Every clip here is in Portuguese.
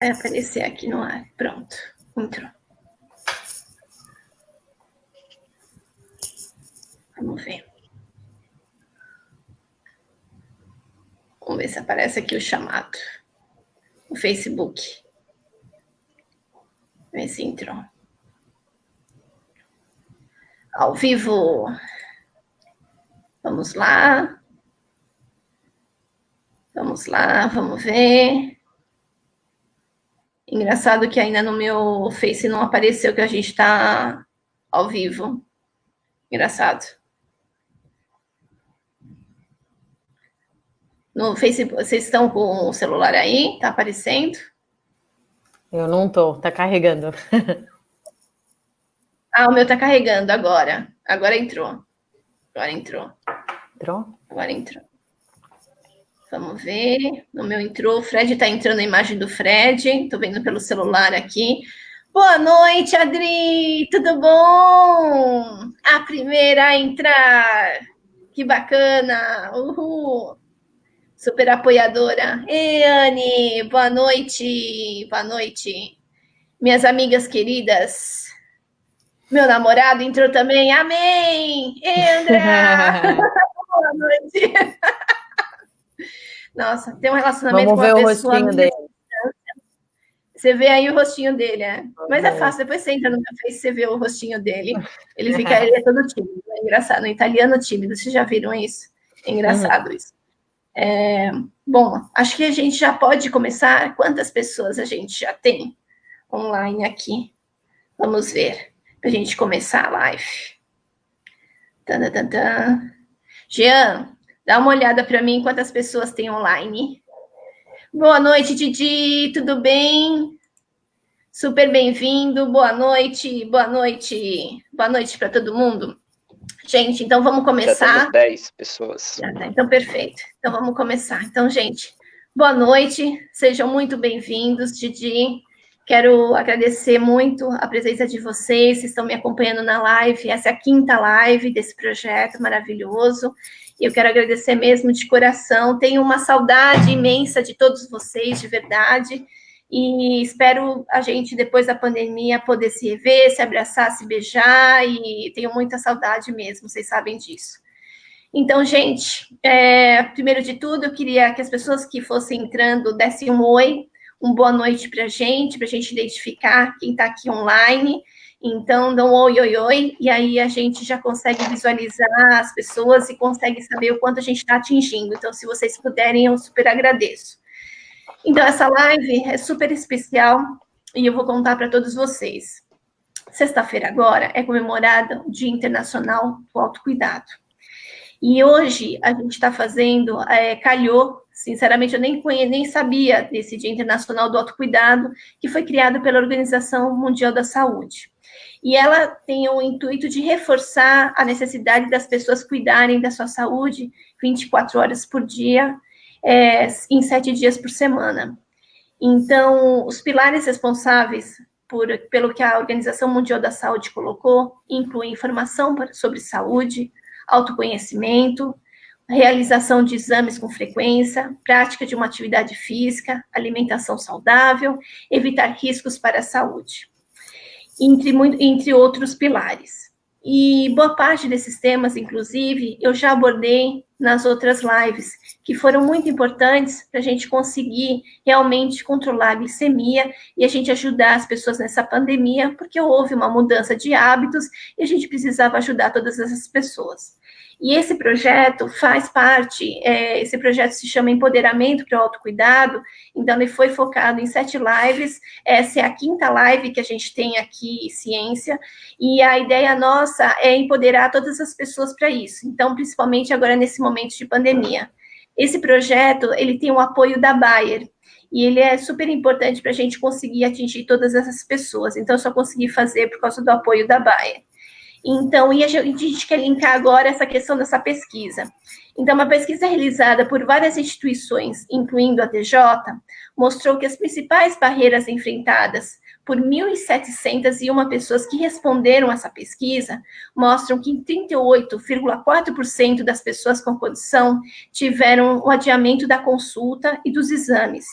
Vai aparecer aqui no ar. Pronto, entrou. Vamos ver. Vamos ver se aparece aqui o chamado. O Facebook. Vamos ver se entrou. Ao vivo. Vamos lá. Vamos lá, vamos ver. Engraçado que ainda no meu Face não apareceu que a gente está ao vivo. Engraçado. No Facebook, vocês estão com o celular aí? Tá aparecendo? Eu não tô, tá carregando. Ah, o meu tá carregando agora. Agora entrou. Agora entrou. Entrou? Agora entrou. Vamos ver. No meu entrou. O Fred tá entrando a imagem do Fred. Tô vendo pelo celular aqui. Boa noite, Adri! Tudo bom? A primeira a entrar. Que bacana! Uhul! Super apoiadora. Ei, Anne, boa noite. Boa noite. Minhas amigas queridas. Meu namorado entrou também. Amém! Ei, André! Boa noite. Nossa, ter um relacionamento Vamos com uma ver pessoa... o rostinho dele. Você vê aí o rostinho dele, é. Mas é fácil, depois você entra no meu Face, você vê o rostinho dele. Ele é todo tímido, é engraçado. No italiano tímido, vocês já viram isso? É engraçado isso. Bom, acho que a gente já pode começar. Quantas pessoas a gente já tem online aqui? Vamos ver, para a gente começar a live. Jean, dá uma olhada para mim quantas pessoas tem online. Boa noite, Didi, tudo bem? Super bem-vindo, boa noite para todo mundo. Gente, então vamos começar. Já temos 10 pessoas. Então, perfeito. Então, vamos começar. Então, gente, boa noite, sejam muito bem-vindos, Didi. Quero agradecer muito a presença de vocês, estão me acompanhando na live. Essa é a 5ª live desse projeto maravilhoso. E eu quero agradecer mesmo de coração. Tenho uma saudade imensa de todos vocês, de verdade. E espero a gente, depois da pandemia, poder se rever, se abraçar, se beijar. E tenho muita saudade mesmo, vocês sabem disso. Então, gente, primeiro de tudo, eu queria que as pessoas que fossem entrando dessem um oi, uma boa noite para a gente identificar quem está aqui online. Então, dão um oi, e aí a gente já consegue visualizar as pessoas e consegue saber o quanto a gente está atingindo. Então, se vocês puderem, eu super agradeço. Então, essa live é super especial e eu vou contar para todos vocês. Sexta-feira agora é comemorado o Dia Internacional do Autocuidado. E hoje a gente está fazendo, calhou, sinceramente eu nem sabia desse Dia Internacional do Autocuidado, que foi criado pela Organização Mundial da Saúde. E ela tem o intuito de reforçar a necessidade das pessoas cuidarem da sua saúde 24 horas por dia, em 7 dias por semana. Então, os pilares responsáveis pelo que a Organização Mundial da Saúde colocou incluem informação sobre saúde, autoconhecimento, realização de exames com frequência, prática de uma atividade física, alimentação saudável, evitar riscos para a saúde, entre outros pilares. E boa parte desses temas, inclusive, eu já abordei nas outras lives, que foram muito importantes para a gente conseguir realmente controlar a glicemia e a gente ajudar as pessoas nessa pandemia, porque houve uma mudança de hábitos e a gente precisava ajudar todas essas pessoas. E esse projeto faz parte, esse projeto se chama Empoderamento para o Autocuidado, então ele foi focado em 7 lives, essa é a 5ª live que a gente tem aqui, Ciência, e a ideia nossa é empoderar todas as pessoas para isso, então principalmente agora nesse momento de pandemia. Esse projeto, ele tem o apoio da Bayer, e ele é super importante para a gente conseguir atingir todas essas pessoas, então eu só consegui fazer por causa do apoio da Bayer. Então, e a gente quer linkar agora essa questão dessa pesquisa. Então, uma pesquisa realizada por várias instituições, incluindo a TJ, mostrou que as principais barreiras enfrentadas por 1.701 pessoas que responderam essa pesquisa mostram que 38,4% das pessoas com condição tiveram o adiamento da consulta e dos exames,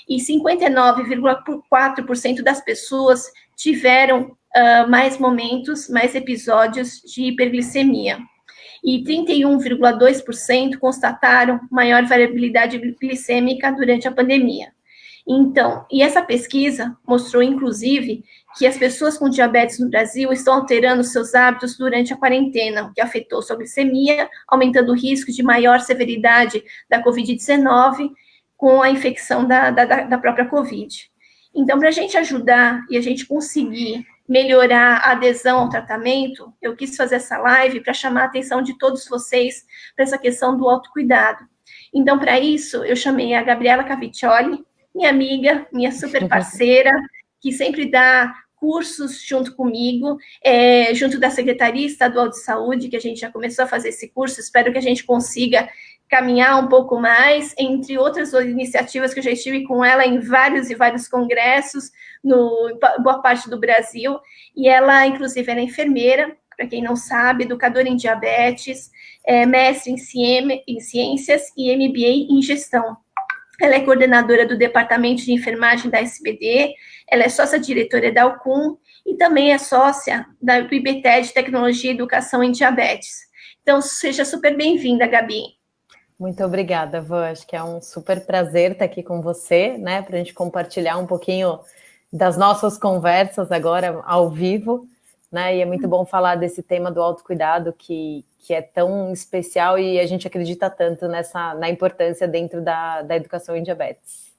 e 59,4% das pessoas tiveram mais momentos, mais episódios de hiperglicemia. E 31,2% constataram maior variabilidade glicêmica durante a pandemia. Então, e essa pesquisa mostrou, inclusive, que as pessoas com diabetes no Brasil estão alterando seus hábitos durante a quarentena, o que afetou sua glicemia, aumentando o risco de maior severidade da Covid-19 com a infecção da própria Covid. Então, para a gente ajudar e a gente conseguir melhorar a adesão ao tratamento, eu quis fazer essa live para chamar a atenção de todos vocês para essa questão do autocuidado. Então, para isso, eu chamei a Gabriela Caviccioli, minha amiga, minha super parceira, que sempre dá cursos junto comigo, junto da Secretaria Estadual de Saúde, que a gente já começou a fazer esse curso, espero que a gente consiga caminhar um pouco mais, entre outras iniciativas que eu já estive com ela em vários e vários congressos, em boa parte do Brasil, e ela, inclusive, é enfermeira, para quem não sabe, educadora em diabetes, mestre em ciências e MBA em gestão. Ela é coordenadora do Departamento de Enfermagem da SBD, ela é sócia-diretora da Alcum e também é sócia do IBTED Tecnologia e Educação em Diabetes. Então, seja super bem-vinda, Gabi. Muito obrigada, Van. Acho que é um super prazer estar aqui com você, né, para a gente compartilhar um pouquinho das nossas conversas agora ao vivo, né, e é muito bom falar desse tema do autocuidado que é tão especial e a gente acredita tanto na importância dentro da educação em diabetes.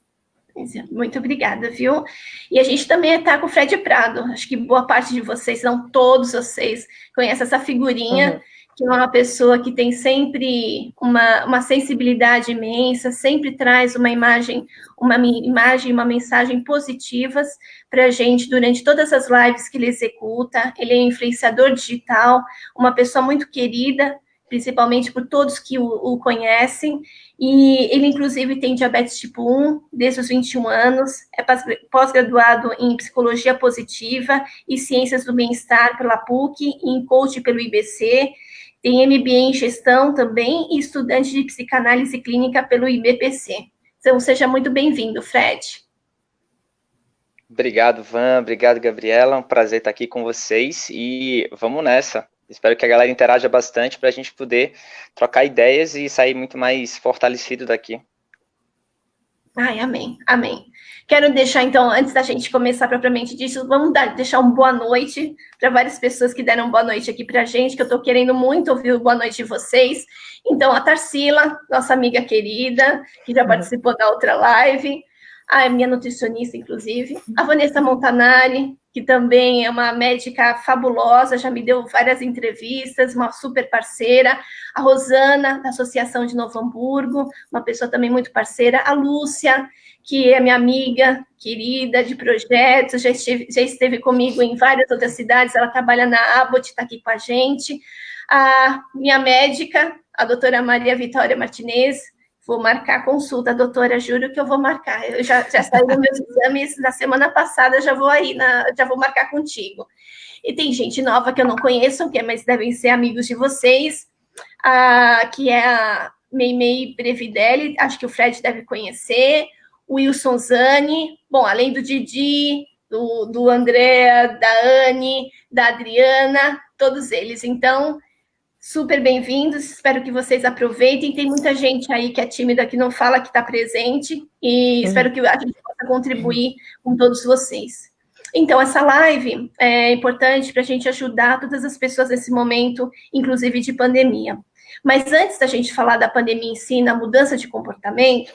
Muito obrigada, viu? E a gente também está com o Fred Prado, acho que boa parte de vocês, não todos vocês, conhecem essa figurinha, que é uma pessoa que tem sempre uma sensibilidade imensa, sempre traz uma imagem, uma mensagem positivas para a gente durante todas as lives que ele executa. Ele é influenciador digital, uma pessoa muito querida, principalmente por todos que o conhecem, e ele, inclusive, tem diabetes tipo 1 desde os 21 anos, é pós-graduado em Psicologia Positiva e Ciências do Bem-Estar pela PUC, e em Coaching pelo IBC, tem MBA em Gestão também e estudante de Psicanálise Clínica pelo IBPC. Então, seja muito bem-vindo, Fred. Obrigado, Van. Obrigado, Gabriela. É um prazer estar aqui com vocês e vamos nessa. Espero que a galera interaja bastante para a gente poder trocar ideias e sair muito mais fortalecido daqui. Ai, amém, amém. Quero deixar, então, antes da gente começar propriamente disso, vamos deixar uma boa noite para várias pessoas que deram boa noite aqui para a gente, que eu estou querendo muito ouvir o boa noite de vocês. Então, a Tarsila, nossa amiga querida, que já participou da outra live, a minha nutricionista, inclusive, a Vanessa Montanari, que também é uma médica fabulosa, já me deu várias entrevistas, uma super parceira, a Rosana, da Associação de Novo Hamburgo, uma pessoa também muito parceira, a Lúcia, que é minha amiga querida de projetos, já esteve comigo em várias outras cidades, ela trabalha na Abbott, está aqui com a gente, a minha médica, a doutora Maria Vitória Martinez. Vou marcar a consulta, doutora, juro que eu vou marcar. Eu já saí dos meus exames na semana passada, já vou marcar contigo. E tem gente nova que eu não conheço, mas devem ser amigos de vocês, que é a Meimei Brevidelli, acho que o Fred deve conhecer, o Wilson Zani, bom, além do Didi, do André, da Anne, da Adriana, todos eles. Então, super bem-vindos, espero que vocês aproveitem. Tem muita gente aí que é tímida, que não fala que está presente, e espero que a gente possa contribuir com todos vocês. Então, essa live é importante para a gente ajudar todas as pessoas nesse momento, inclusive de pandemia. Mas antes da gente falar da pandemia em si, na mudança de comportamento,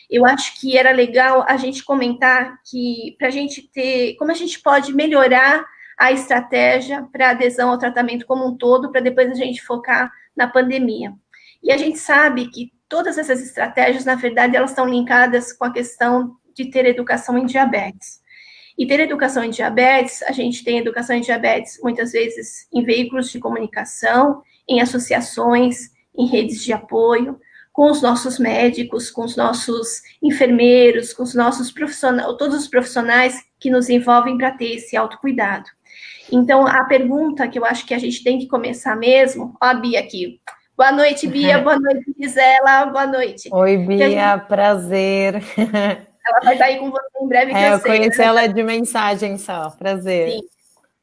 eu acho que era legal a gente comentar que, para a gente ter, como a gente pode melhorar a estratégia para adesão ao tratamento como um todo, para depois a gente focar na pandemia. E a gente sabe que todas essas estratégias, na verdade, elas estão linkadas com a questão de ter educação em diabetes. E ter educação em diabetes, a gente tem educação em diabetes, muitas vezes, em veículos de comunicação, em associações, em redes de apoio, com os nossos médicos, com os nossos enfermeiros, com os nossos profissionais, todos os profissionais que nos envolvem para ter esse autocuidado. Então, a pergunta que eu acho que a gente tem que começar mesmo, ó a Bia aqui. Boa noite, Bia, boa noite, Gisela, boa noite. Oi, Bia, prazer. Ela vai estar aí com você em breve, que eu sei. Eu conheci ela de mensagem só, prazer. Sim.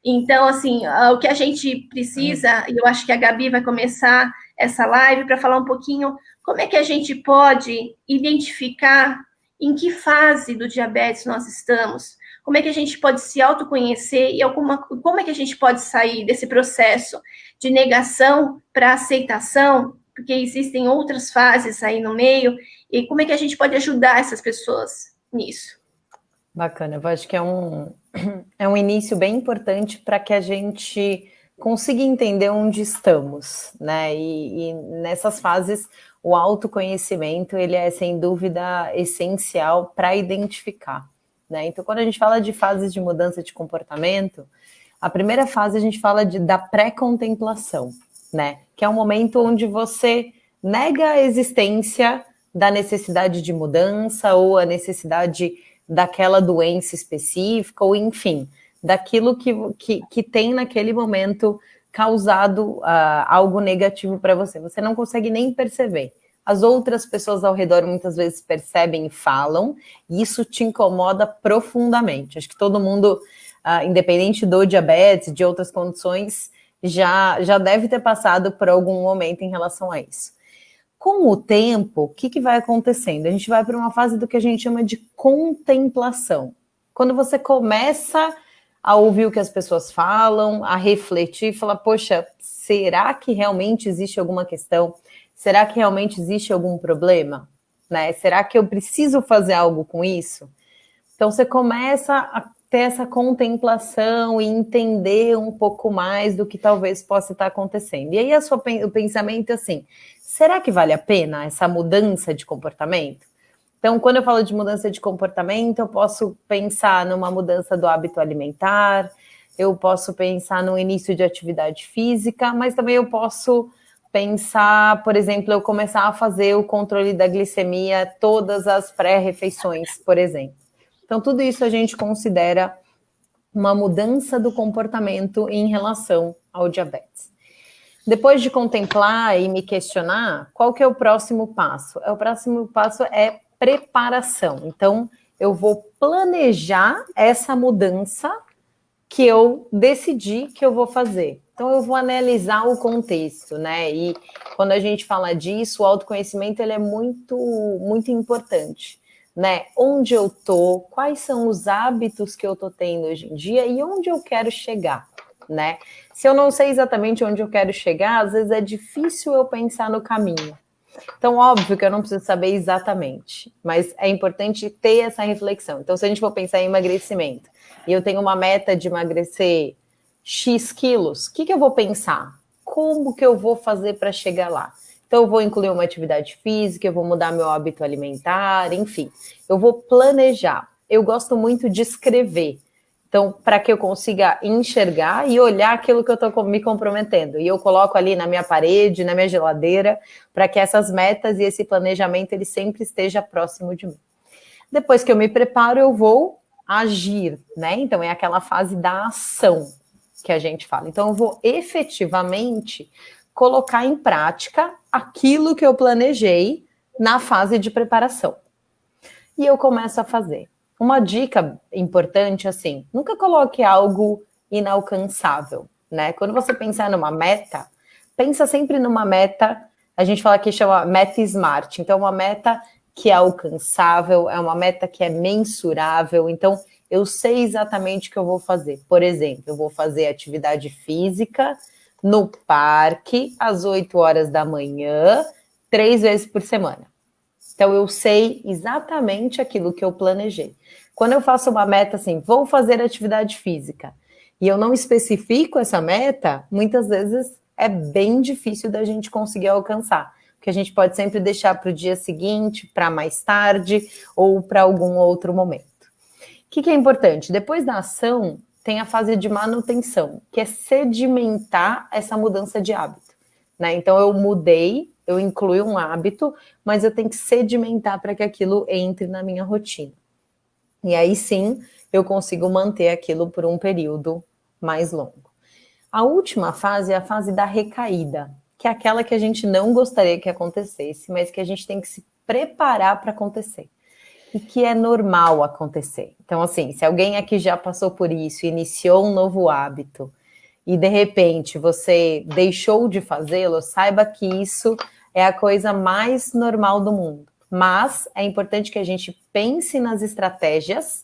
Então, assim, o que a gente precisa, e eu acho que a Gabi vai começar essa live para falar um pouquinho como é que a gente pode identificar em que fase do diabetes nós estamos, como é que a gente pode se autoconhecer e como é que a gente pode sair desse processo de negação para aceitação, porque existem outras fases aí no meio, e como é que a gente pode ajudar essas pessoas nisso. Bacana, eu acho que é um início bem importante para que a gente consiga entender onde estamos, né? E nessas fases, o autoconhecimento, ele é, sem dúvida, essencial para identificar, né? Então, quando a gente fala de fases de mudança de comportamento, a primeira fase a gente fala da pré-contemplação, né? Que é um momento onde você nega a existência da necessidade de mudança ou a necessidade daquela doença específica, ou enfim, daquilo que tem naquele momento causado algo negativo para você. Você não consegue nem perceber. As outras pessoas ao redor muitas vezes percebem e falam, e isso te incomoda profundamente. Acho que todo mundo, independente do diabetes, de outras condições, já deve ter passado por algum momento em relação a isso. Com o tempo, o que vai acontecendo? A gente vai para uma fase do que a gente chama de contemplação. Quando você começa a ouvir o que as pessoas falam, a refletir, falar, poxa, será que realmente existe alguma questão? Será que realmente existe algum problema? Né? Será que eu preciso fazer algo com isso? Então você começa a ter essa contemplação e entender um pouco mais do que talvez possa estar acontecendo. E aí o pensamento é assim, será que vale a pena essa mudança de comportamento? Então, quando eu falo de mudança de comportamento, eu posso pensar numa mudança do hábito alimentar, eu posso pensar no início de atividade física, mas também eu posso pensar, por exemplo, eu começar a fazer o controle da glicemia todas as pré-refeições, por exemplo. Então, tudo isso a gente considera uma mudança do comportamento em relação ao diabetes. Depois de contemplar e me questionar, qual que é o próximo passo? O próximo passo é preparação. Então, eu vou planejar essa mudança que eu decidi que eu vou fazer. Então, eu vou analisar o contexto, né? E quando a gente fala disso, o autoconhecimento ele é muito, muito importante, né? Onde eu tô, quais são os hábitos que eu tô tendo hoje em dia e onde eu quero chegar, né? Se eu não sei exatamente onde eu quero chegar, às vezes é difícil eu pensar no caminho. Então, óbvio que eu não preciso saber exatamente, mas é importante ter essa reflexão. Então, se a gente for pensar em emagrecimento, e eu tenho uma meta de emagrecer X quilos, o que eu vou pensar? Como que eu vou fazer para chegar lá? Então, eu vou incluir uma atividade física, eu vou mudar meu hábito alimentar, enfim. Eu vou planejar. Eu gosto muito de escrever. Então, para que eu consiga enxergar e olhar aquilo que eu estou me comprometendo. E eu coloco ali na minha parede, na minha geladeira, para que essas metas e esse planejamento, ele sempre esteja próximo de mim. Depois que eu me preparo, eu vou agir, né? Então, é aquela fase da ação que a gente fala. Então, eu vou efetivamente colocar em prática aquilo que eu planejei na fase de preparação. E eu começo a fazer. Uma dica importante, assim, nunca coloque algo inalcançável, né? Quando você pensar numa meta, pensa sempre numa meta, a gente fala que chama meta SMART, então uma meta que é alcançável, é uma meta que é mensurável, então eu sei exatamente o que eu vou fazer. Por exemplo, eu vou fazer atividade física no parque às 8 horas da manhã, 3 vezes por semana. Então, eu sei exatamente aquilo que eu planejei. Quando eu faço uma meta assim, vou fazer atividade física, e eu não especifico essa meta, muitas vezes é bem difícil da gente conseguir alcançar. Porque a gente pode sempre deixar para o dia seguinte, para mais tarde, ou para algum outro momento. O que é importante? Depois da ação, tem a fase de manutenção, que é sedimentar essa mudança de hábito. né? Então eu mudei, eu incluí um hábito, mas eu tenho que sedimentar para que aquilo entre na minha rotina. E aí sim, eu consigo manter aquilo por um período mais longo. A última fase é a fase da recaída, que é aquela que a gente não gostaria que acontecesse, mas que a gente tem que se preparar para acontecer. E que é normal acontecer. Então, assim, se alguém aqui já passou por isso, iniciou um novo hábito, e de repente você deixou de fazê-lo, saiba que isso é a coisa mais normal do mundo. Mas é importante que a gente pense nas estratégias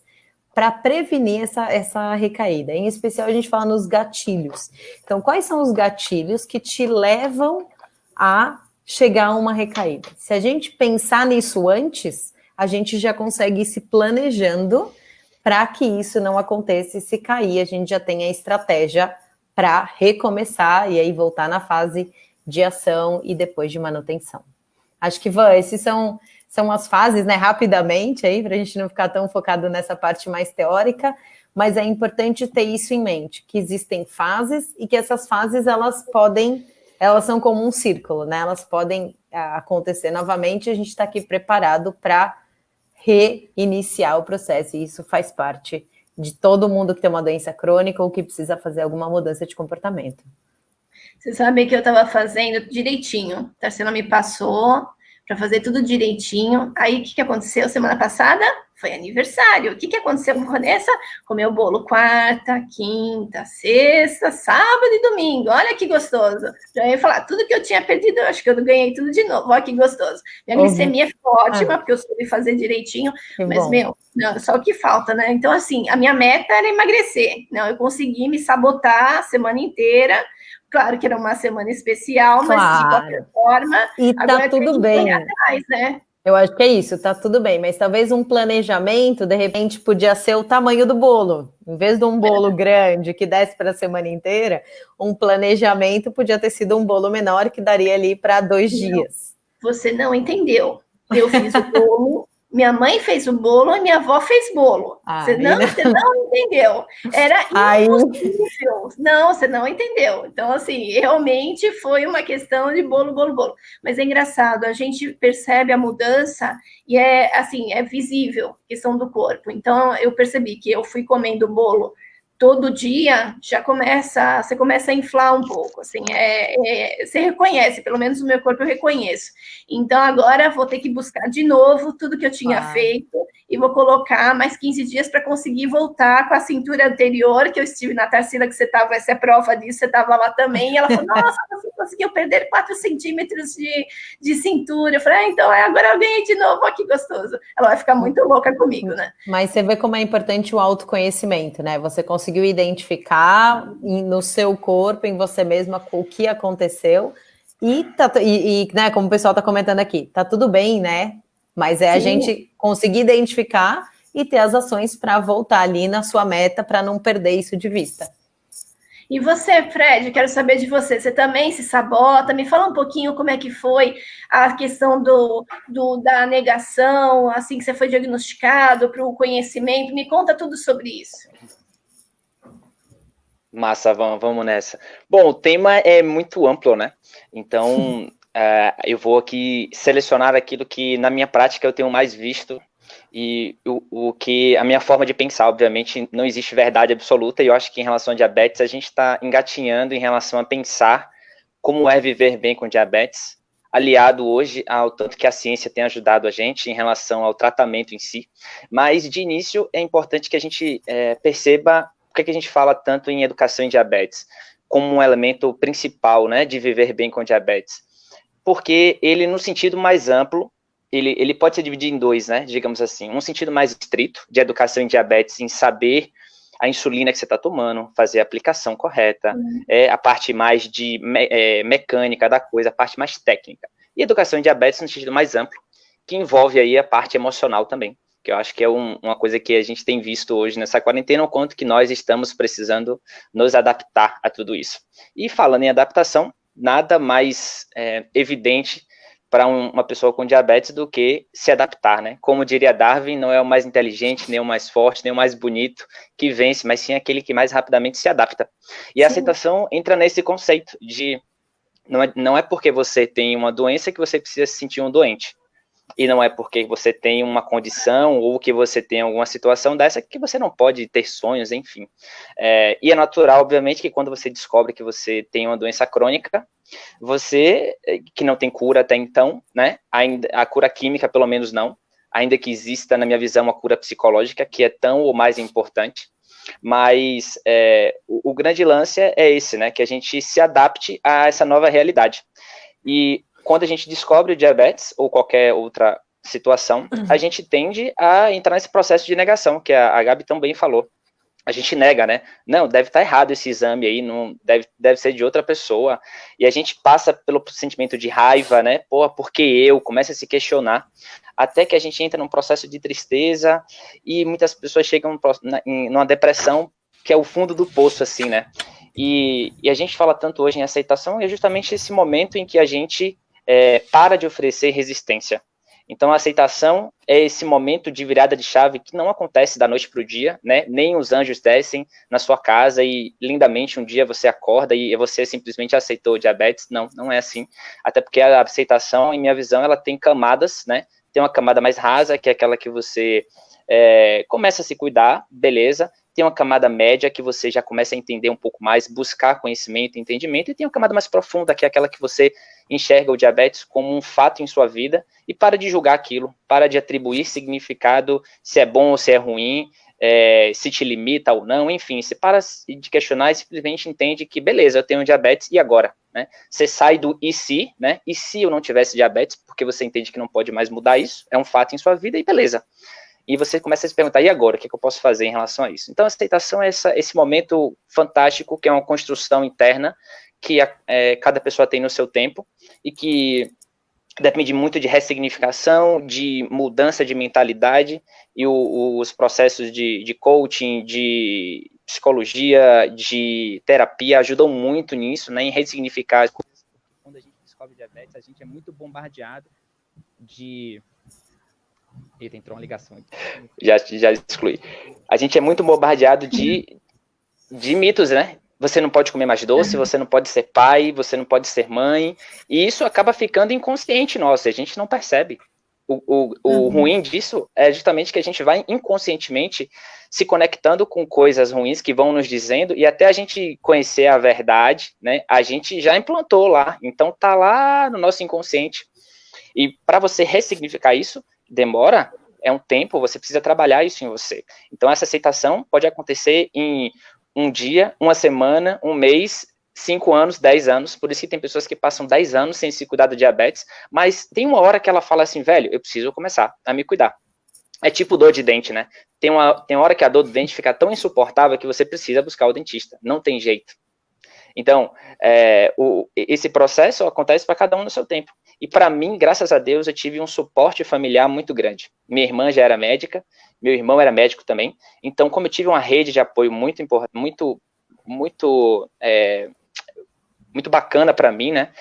para prevenir essa recaída. Em especial, a gente fala nos gatilhos. Então, quais são os gatilhos que te levam a chegar a uma recaída? Se a gente pensar nisso antes, a gente já consegue ir se planejando para que isso não aconteça, e se cair, a gente já tem a estratégia para recomeçar e aí voltar na fase de ação e depois de manutenção. Acho que, Van, esses são as fases, né, rapidamente, aí, para a gente não ficar tão focado nessa parte mais teórica, mas é importante ter isso em mente, que existem fases e que essas fases, elas são como um círculo, né, elas podem acontecer novamente, e a gente está aqui preparado para reiniciar o processo, e isso faz parte de todo mundo que tem uma doença crônica ou que precisa fazer alguma mudança de comportamento. Você sabe que eu estava fazendo direitinho. A Tarsila me passou para fazer tudo direitinho. Aí, o que aconteceu semana passada? Foi aniversário. O que aconteceu com a Vanessa? Comeu bolo quarta, quinta, sexta, sábado e domingo. Olha que gostoso. Já ia falar, tudo que eu tinha perdido, eu acho que eu ganhei tudo de novo. Olha que gostoso. Minha glicemia ficou ótima, porque eu soube fazer direitinho. Mas, não, só o que falta, né? Então, assim, a minha meta era emagrecer. Não, eu consegui me sabotar a semana inteira. Claro que era uma semana especial, mas de qualquer forma... E tá tudo bem. Atrás, né? Eu acho que é isso, tá tudo bem. Mas talvez um planejamento, de repente, podia ser o tamanho do bolo. Em vez de um bolo grande que desse para a semana inteira, um planejamento podia ter sido um bolo menor que daria ali para 2 dias. Você não entendeu. Eu fiz o bolo... Minha mãe fez o bolo e minha avó fez bolo. Você não entendeu. Era impossível. Não, você não entendeu. Então, assim, realmente foi uma questão de bolo, bolo, bolo. Mas é engraçado, a gente percebe a mudança e é visível, questão do corpo. Então, eu percebi que eu fui comendo bolo todo dia, você começa a inflar um pouco, assim, você reconhece, pelo menos no meu corpo eu reconheço. Então, agora vou ter que buscar de novo tudo que eu tinha feito e vou colocar mais 15 dias para conseguir voltar com a cintura anterior, que eu estive na Tarsila, que você estava, essa é prova disso, você estava lá também, e ela falou, nossa, você conseguiu perder 4 centímetros de cintura. Eu falei, então, agora eu ganhei de novo, olha que gostoso. Ela vai ficar muito louca comigo, né? Mas você vê como é importante o autoconhecimento, né? Você conseguiu identificar no seu corpo, em você mesma, o que aconteceu, e né, como o pessoal está comentando aqui, tá tudo bem, né? Mas a gente conseguir identificar e ter as ações para voltar ali na sua meta, para não perder isso de vista. E você, Fred, quero saber de você. Você também se sabota? Me fala um pouquinho como é que foi a questão da negação, assim que você foi diagnosticado, para o conhecimento. Me conta tudo sobre isso. Massa, vamos nessa. Bom, o tema é muito amplo, né? Então, eu vou aqui selecionar aquilo que na minha prática eu tenho mais visto e o que a minha forma de pensar, obviamente, não existe verdade absoluta, e eu acho que em relação a diabetes a gente está engatinhando em relação a pensar como é viver bem com diabetes, aliado hoje ao tanto que a ciência tem ajudado a gente em relação ao tratamento em si. Mas, de início, é importante que a gente perceba por que a gente fala tanto em educação em diabetes como um elemento principal, né, de viver bem com diabetes. Porque ele, no sentido mais amplo, ele pode ser dividido em dois, né, digamos assim. Um sentido mais estrito, de educação em diabetes, em saber a insulina que você está tomando, fazer a aplicação correta, a parte mais de mecânica da coisa, a parte mais técnica. E educação em diabetes no sentido mais amplo, que envolve aí a parte emocional também, que eu acho que é uma coisa que a gente tem visto hoje nessa quarentena, o quanto que nós estamos precisando nos adaptar a tudo isso. E falando em adaptação, nada mais evidente para uma pessoa com diabetes do que se adaptar, né? Como diria Darwin, não é o mais inteligente, nem o mais forte, nem o mais bonito que vence, mas sim aquele que mais rapidamente se adapta. E a aceitação entra nesse conceito de Não é porque você tem uma doença que você precisa se sentir um doente. E não é porque você tem uma condição ou que você tem alguma situação dessa que você não pode ter sonhos, enfim. E é natural, obviamente, que quando você descobre que você tem uma doença crônica, você, que não tem cura até então, né? Ainda, a cura química, pelo menos não, ainda que exista, na minha visão, uma cura psicológica, que é tão ou mais importante. Mas o grande lance é esse, né? Que a gente se adapte a essa nova realidade. E quando a gente descobre o diabetes ou qualquer outra situação, a gente tende a entrar nesse processo de negação, que a Gabi também falou. A gente nega, né? Não, deve estar errado esse exame aí, não deve ser de outra pessoa. E a gente passa pelo sentimento de raiva, né? Pô, por que eu? Começa a se questionar. Até que a gente entra num processo de tristeza e muitas pessoas chegam numa depressão, que é o fundo do poço, assim, né? E a gente fala tanto hoje em aceitação, é justamente esse momento em que a gente para de oferecer resistência. Então, a aceitação é esse momento de virada de chave que não acontece da noite para o dia, né? Nem os anjos descem na sua casa e lindamente um dia você acorda e você simplesmente aceitou o diabetes. Não, não é assim. Até porque a aceitação, em minha visão, ela tem camadas, né? Tem uma camada mais rasa, que é aquela que você começa a se cuidar, beleza. Tem uma camada média que você já começa a entender um pouco mais, buscar conhecimento, entendimento, e tem uma camada mais profunda, que é aquela que você enxerga o diabetes como um fato em sua vida e para de julgar aquilo, para de atribuir significado, se é bom ou se é ruim, se te limita ou não, enfim, você para de questionar e simplesmente entende que, beleza, eu tenho diabetes, e agora? Né? Você sai do e se, né? E se eu não tivesse diabetes, porque você entende que não pode mais mudar isso, é um fato em sua vida, e beleza. E você começa a se perguntar, e agora? O que eu posso fazer em relação a isso? Então, a aceitação é esse momento fantástico, que é uma construção interna, que cada pessoa tem no seu tempo, e que depende muito de ressignificação, de mudança de mentalidade, e os processos de coaching, de psicologia, de terapia, ajudam muito nisso, né, em ressignificar as coisas. Quando a gente descobre diabetes, a gente é muito bombardeado de... Eita, entrou uma ligação aqui. Já excluí. A gente é muito bombardeado de mitos, né? Você não pode comer mais doce, você não pode ser pai, você não pode ser mãe, e isso acaba ficando inconsciente nosso, a gente não percebe. O ruim disso é justamente que a gente vai inconscientemente se conectando com coisas ruins que vão nos dizendo, e até a gente conhecer a verdade, né? A gente já implantou lá, então tá lá no nosso inconsciente. E para você ressignificar isso, demora, é um tempo, você precisa trabalhar isso em você. Então, essa aceitação pode acontecer em um dia, uma semana, um mês, 5 anos, 10 anos. Por isso que tem pessoas que passam 10 anos sem se cuidar do diabetes, mas tem uma hora que ela fala assim, velho, eu preciso começar a me cuidar. É tipo dor de dente, né? Tem uma hora que a dor do dente fica tão insuportável que você precisa buscar o dentista. Não tem jeito. Então, esse processo acontece para cada um no seu tempo. E para mim, graças a Deus, eu tive um suporte familiar muito grande. Minha irmã já era médica, meu irmão era médico também. Então, como eu tive uma rede de apoio muito importante, muito bacana para mim, né?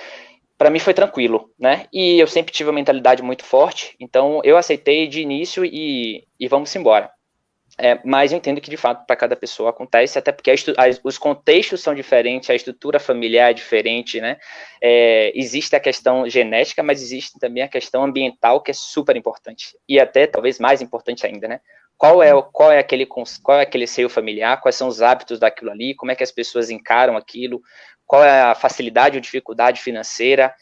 Para mim foi tranquilo, né? E eu sempre tive uma mentalidade muito forte. Então, eu aceitei de início e vamos embora. Mas eu entendo que, de fato, para cada pessoa acontece, até porque os contextos são diferentes, a estrutura familiar é diferente, né? Existe a questão genética, mas existe também a questão ambiental, que é super importante. E até, talvez, mais importante ainda, né? Qual é aquele seio familiar, quais são os hábitos daquilo ali, como é que as pessoas encaram aquilo, qual é a facilidade ou dificuldade financeira,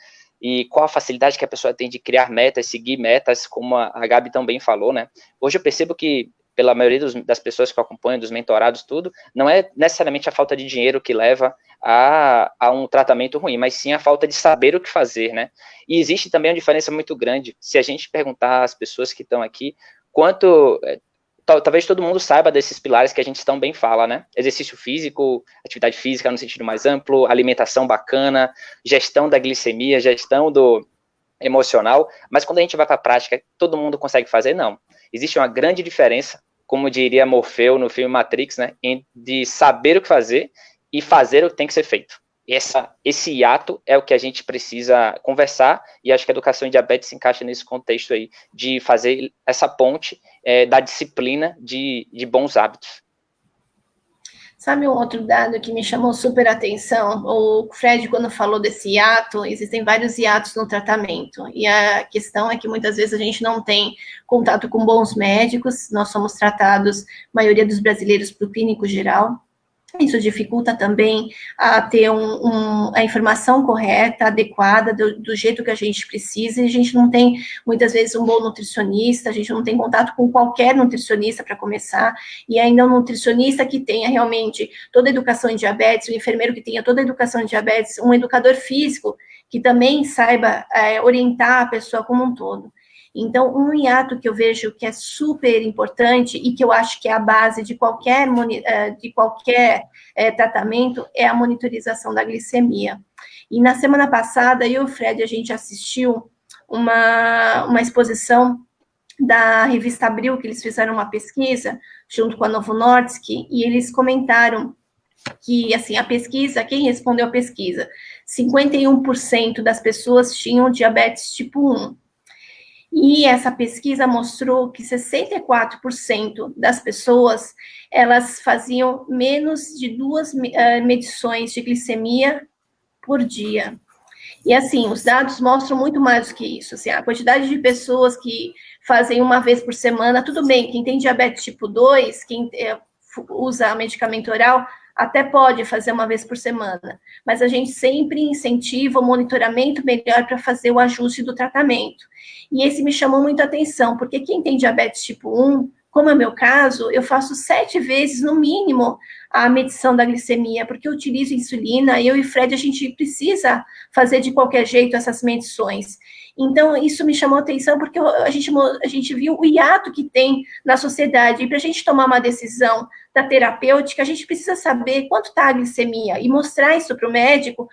e qual a facilidade que a pessoa tem de criar metas, seguir metas, como a Gabi também falou, né? Hoje eu percebo que, pela maioria das pessoas que eu acompanho, dos mentorados, tudo, não é necessariamente a falta de dinheiro que leva a um tratamento ruim, mas sim a falta de saber o que fazer, né? E existe também uma diferença muito grande. Se a gente perguntar às pessoas que estão aqui, talvez todo mundo saiba desses pilares que a gente tão bem fala, né? Exercício físico, atividade física no sentido mais amplo, alimentação bacana, gestão da glicemia, gestão do emocional, mas quando a gente vai para a prática, todo mundo consegue fazer? Não. Existe uma grande diferença, como diria Morfeu no filme Matrix, né, de saber o que fazer e fazer o que tem que ser feito. Esse hiato é o que a gente precisa conversar, e acho que a educação em diabetes se encaixa nesse contexto aí, de fazer essa ponte da disciplina de bons hábitos. Sabe um outro dado que me chamou super atenção? O Fred, quando falou desse hiato, existem vários hiatos no tratamento. E a questão é que muitas vezes a gente não tem contato com bons médicos, nós somos tratados, a maioria dos brasileiros, por clínico geral. Isso dificulta também a ter a informação correta, adequada, do jeito que a gente precisa, e a gente não tem, muitas vezes, um bom nutricionista, a gente não tem contato com qualquer nutricionista para começar, e ainda um nutricionista que tenha realmente toda a educação em diabetes, um enfermeiro que tenha toda a educação em diabetes, um educador físico que também saiba orientar a pessoa como um todo. Então, um hiato que eu vejo que é super importante e que eu acho que é a base de qualquer tratamento é a monitorização da glicemia. E na semana passada, eu e o Fred, a gente assistiu uma exposição da revista Abril, que eles fizeram uma pesquisa junto com a Novo Nordisk, e eles comentaram que, assim, a pesquisa, quem respondeu a pesquisa? 51% das pessoas tinham diabetes tipo 1. E essa pesquisa mostrou que 64% das pessoas, elas faziam menos de 2 medições de glicemia por dia. E assim, os dados mostram muito mais do que isso. Assim, a quantidade de pessoas que fazem uma vez por semana, tudo bem, quem tem diabetes tipo 2, quem usa medicamento oral, até pode fazer uma vez por semana, mas a gente sempre incentiva o monitoramento melhor para fazer o ajuste do tratamento. E esse me chamou muito a atenção, porque quem tem diabetes tipo 1, como é o meu caso, eu faço 7 vezes, no mínimo, a medição da glicemia, porque eu utilizo insulina, eu e Fred, a gente precisa fazer de qualquer jeito essas medições. Então, isso me chamou a atenção, porque a gente viu o hiato que tem na sociedade, e para a gente tomar uma decisão da terapêutica, a gente precisa saber quanto está a glicemia, e mostrar isso para o médico.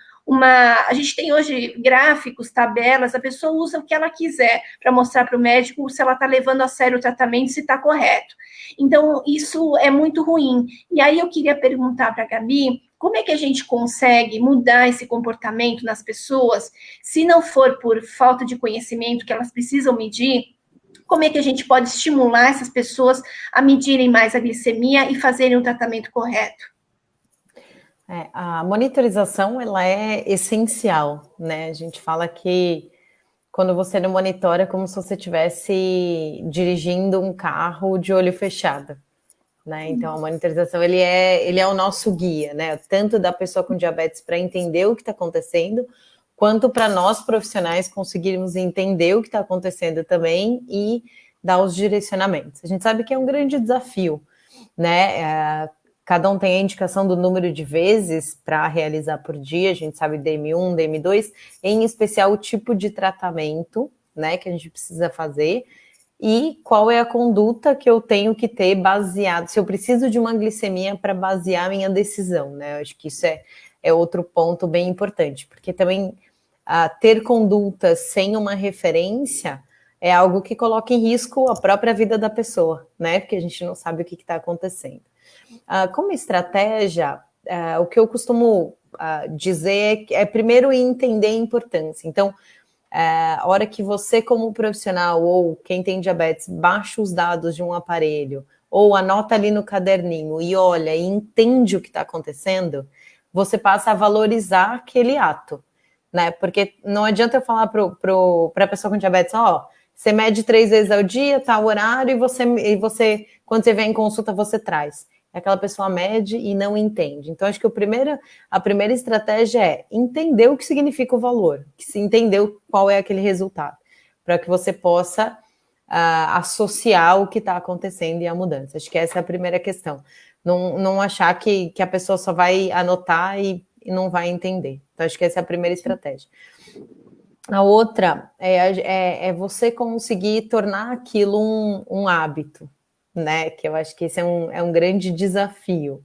A gente tem hoje gráficos, tabelas, a pessoa usa o que ela quiser para mostrar para o médico se ela está levando a sério o tratamento, se está correto. Então, isso é muito ruim. E aí eu queria perguntar para a Gabi, como é que a gente consegue mudar esse comportamento nas pessoas, se não for por falta de conhecimento que elas precisam medir? Como é que a gente pode estimular essas pessoas a medirem mais a glicemia e fazerem o tratamento correto? A monitorização, ela é essencial, né? A gente fala que quando você não monitora, é como se você estivesse dirigindo um carro de olho fechado, né? Então, a monitorização, ele é o nosso guia, né? Tanto da pessoa com diabetes para entender o que está acontecendo, quanto para nós profissionais conseguirmos entender o que está acontecendo também e dar os direcionamentos. A gente sabe que é um grande desafio, né? Cada um tem a indicação do número de vezes para realizar por dia, a gente sabe DM1, DM2, em especial o tipo de tratamento, né, que a gente precisa fazer, e qual é a conduta que eu tenho que ter baseado, se eu preciso de uma glicemia para basear a minha decisão, né? Eu acho que isso é outro ponto bem importante, porque também ter conduta sem uma referência é algo que coloca em risco a própria vida da pessoa, né? Porque a gente não sabe o que está acontecendo. Como estratégia, o que eu costumo dizer é primeiro entender a importância. Então, a hora que você, como profissional, ou quem tem diabetes, baixa os dados de um aparelho, ou anota ali no caderninho e olha e entende o que está acontecendo, você passa a valorizar aquele ato, né? Porque não adianta eu falar para a pessoa com diabetes, você mede 3 vezes ao dia, tá o horário, e você, quando você vem em consulta, você traz. Aquela pessoa mede e não entende. Então, acho que a primeira estratégia é entender o que significa o valor, entender qual é aquele resultado, para que você possa associar o que está acontecendo e a mudança. Acho que essa é a primeira questão. Não achar que a pessoa só vai anotar e não vai entender. Então, acho que essa é a primeira estratégia. A outra é você conseguir tornar aquilo um hábito, né? Que eu acho que esse é um grande desafio.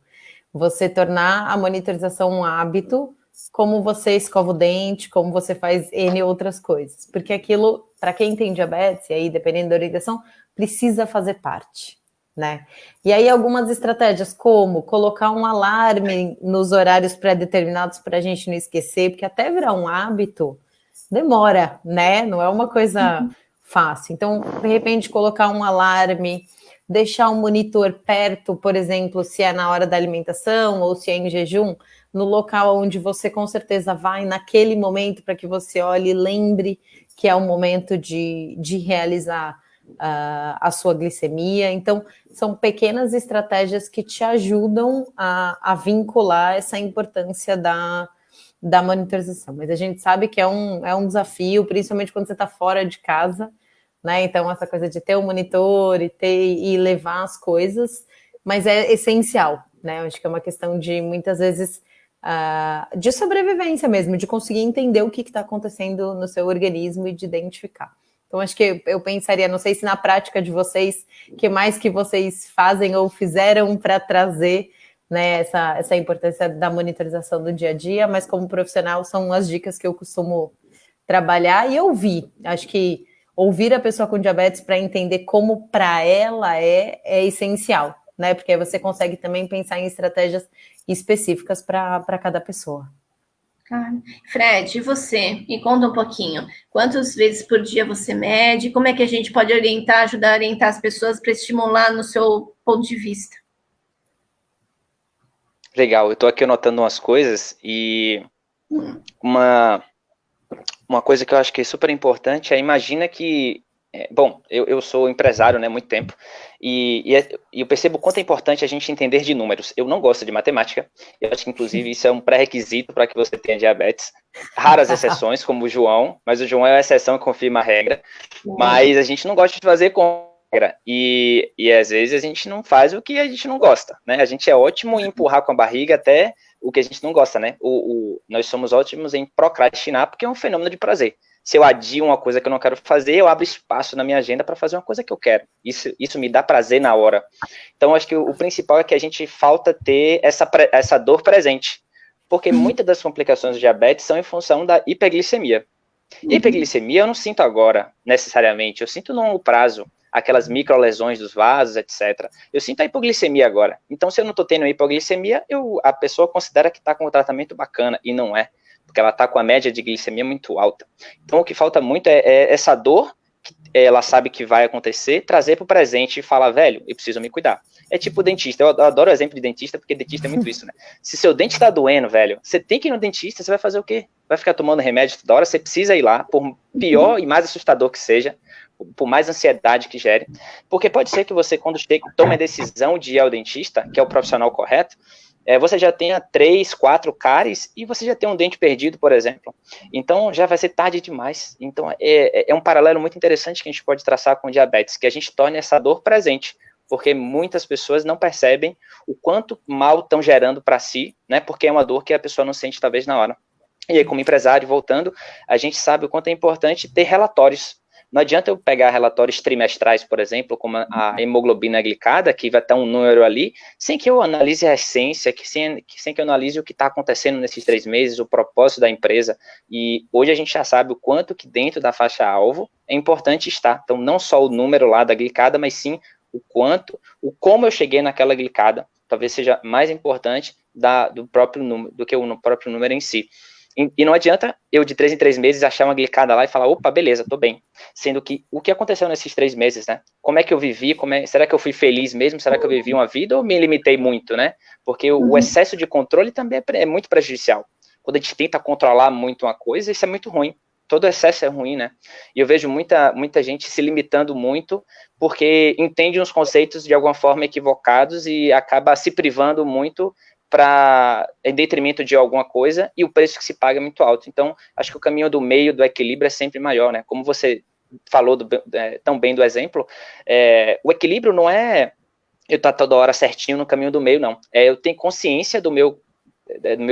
Você tornar a monitorização um hábito, como você escova o dente, como você faz N outras coisas. Porque aquilo, para quem tem diabetes, e aí dependendo da orientação, precisa fazer parte, né? E aí algumas estratégias, como colocar um alarme nos horários pré-determinados para a gente não esquecer, porque até virar um hábito demora, né? Não é uma coisa fácil. Então, de repente, colocar um alarme deixar um monitor perto, por exemplo, se é na hora da alimentação ou se é em jejum, no local onde você com certeza vai naquele momento para que você olhe e lembre que é o momento de realizar a sua glicemia. Então, são pequenas estratégias que te ajudam a vincular essa importância da monitorização. Mas a gente sabe que é um desafio, principalmente quando você está fora de casa, né? Então, essa coisa de ter um monitor e levar as coisas, mas é essencial, né? Eu acho que é uma questão de, muitas vezes, de sobrevivência mesmo, de conseguir entender o que está acontecendo no seu organismo e de identificar. Então, acho que eu pensaria, não sei se na prática de vocês, o que mais que vocês fazem ou fizeram para trazer, né, essa importância da monitorização do dia a dia, mas como profissional são as dicas que eu costumo trabalhar e ouvir. Acho que ouvir a pessoa com diabetes para entender como para ela é essencial, né? Porque aí você consegue também pensar em estratégias específicas para cada pessoa. Claro. Fred, e você? Me conta um pouquinho. Quantas vezes por dia você mede? Como é que a gente pode ajudar a orientar as pessoas para estimular no seu ponto de vista? Legal, eu estou aqui anotando umas coisas e uma coisa que eu acho que é super importante é, imagina que, bom, eu sou empresário, né, há muito tempo, e eu percebo o quanto é importante a gente entender de números. Eu não gosto de matemática, eu acho que, inclusive, isso é um pré-requisito para que você tenha diabetes. Raras exceções, como o João, mas o João é a exceção que confirma a regra, mas a gente não gosta de fazer com regra, e às vezes a gente não faz o que a gente não gosta, né? A gente é ótimo em empurrar com a barriga até o que a gente não gosta, né? Nós somos ótimos em procrastinar, porque é um fenômeno de prazer. Se eu adio uma coisa que eu não quero fazer, eu abro espaço na minha agenda para fazer uma coisa que eu quero. Isso me dá prazer na hora. Então, acho que o principal é que a gente falta ter essa dor presente, porque muitas das complicações do diabetes são em função da hiperglicemia. Hiperglicemia eu não sinto agora, necessariamente, eu sinto no longo prazo, aquelas microlesões dos vasos, etc. Eu sinto a hipoglicemia agora. Então, se eu não estou tendo hipoglicemia, a pessoa considera que está com um tratamento bacana, e não é, porque ela está com a média de glicemia muito alta. Então, o que falta muito é essa dor, que ela sabe que vai acontecer, trazer para o presente e falar, velho, eu preciso me cuidar. É tipo dentista, eu adoro o exemplo de dentista, porque dentista é muito isso, né? Se seu dente está doendo, velho, você tem que ir no dentista, você vai fazer o quê? Vai ficar tomando remédio toda hora, você precisa ir lá, por pior e mais assustador que seja, por mais ansiedade que gere, porque pode ser que você, quando tome a decisão de ir ao dentista, que é o profissional correto, você já tenha 3, 4 cáries e você já tem um dente perdido, por exemplo. Então, já vai ser tarde demais. Então, é um paralelo muito interessante que a gente pode traçar com diabetes, que a gente torne essa dor presente, porque muitas pessoas não percebem o quanto mal estão gerando para si, né, porque é uma dor que a pessoa não sente, talvez, na hora. E aí, como empresário, voltando, a gente sabe o quanto é importante ter relatórios. Não adianta eu pegar relatórios trimestrais, por exemplo, como a hemoglobina glicada, que vai estar um número ali, sem que eu analise a essência, sem que eu analise o que está acontecendo nesses 3 meses, o propósito da empresa. E hoje a gente já sabe o quanto que dentro da faixa-alvo é importante estar. Então, não só o número lá da glicada, mas sim como eu cheguei naquela glicada, talvez seja mais importante do próprio número, do que o próprio número em si. E não adianta eu, de 3 em 3 meses, achar uma glicada lá e falar, opa, beleza, tô bem. Sendo que o que aconteceu nesses 3 meses, né? Como é que eu vivi? Será que eu fui feliz mesmo? Será que eu vivi uma vida ou me limitei muito, né? Porque o excesso de controle também é muito prejudicial. Quando a gente tenta controlar muito uma coisa, isso é muito ruim. Todo excesso é ruim, né? E eu vejo muita gente se limitando muito porque entende uns conceitos de alguma forma equivocados e acaba se privando muito em detrimento de alguma coisa, e o preço que se paga é muito alto. Então, acho que o caminho do meio, do equilíbrio, é sempre maior, né? Como você falou tão bem do exemplo, o equilíbrio não é eu estar toda hora certinho no caminho do meio, não. Eu tenho consciência do meu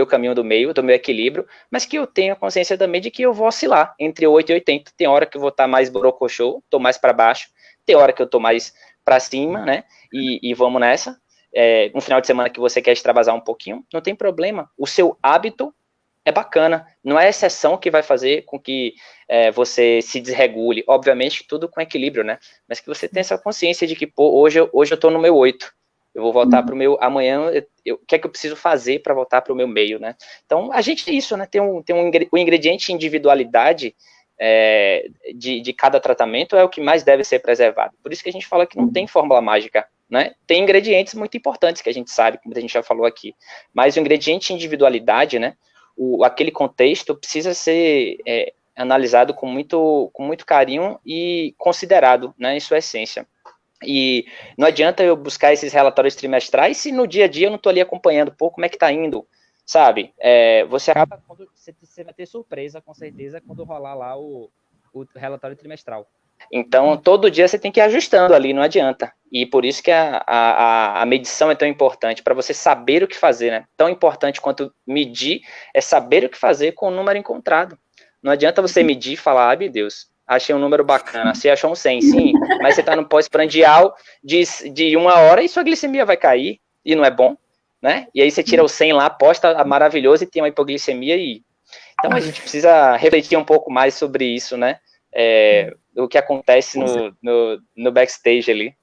caminho do meio, do meu equilíbrio, mas que eu tenho consciência também de que eu vou oscilar entre 8 e 80. Tem hora que eu vou estar mais borocochô, estou mais para baixo, tem hora que eu estou mais para cima, né? E vamos nessa. Um final de semana que você quer extravasar um pouquinho, não tem problema. O seu hábito é bacana. Não é a exceção que vai fazer com que você se desregule. Obviamente, tudo com equilíbrio, né? Mas que você tenha essa consciência de que, pô, hoje eu tô no meu 8. Eu vou voltar para o meu... Amanhã, o que é que eu preciso fazer para voltar para o meu meio, né? Então, a gente é isso, né? Tem um ingrediente individualidade de cada tratamento é o que mais deve ser preservado. Por isso que a gente fala que não tem fórmula mágica, né? Tem ingredientes muito importantes que a gente sabe, como a gente já falou aqui, mas o ingrediente individualidade, né? Aquele contexto precisa ser analisado com muito carinho e considerado, né, em sua essência. E não adianta eu buscar esses relatórios trimestrais se no dia a dia eu não estou ali acompanhando, pô, como é que está indo, sabe? Você acaba, você vai ter surpresa, com certeza, quando rolar lá o relatório trimestral. Então, todo dia você tem que ir ajustando ali, não adianta. E por isso que a medição é tão importante, para você saber o que fazer, né? Tão importante quanto medir é saber o que fazer com o número encontrado. Não adianta você medir e falar, ai meu Deus, achei um número bacana, você achou um 100, sim, mas você está no pós-prandial de 1 hora e sua glicemia vai cair, e não é bom, né? E aí você tira o 100 lá, aposta maravilhoso e tem uma hipoglicemia e... Então a gente precisa refletir um pouco mais sobre isso, né? O que acontece no backstage ali.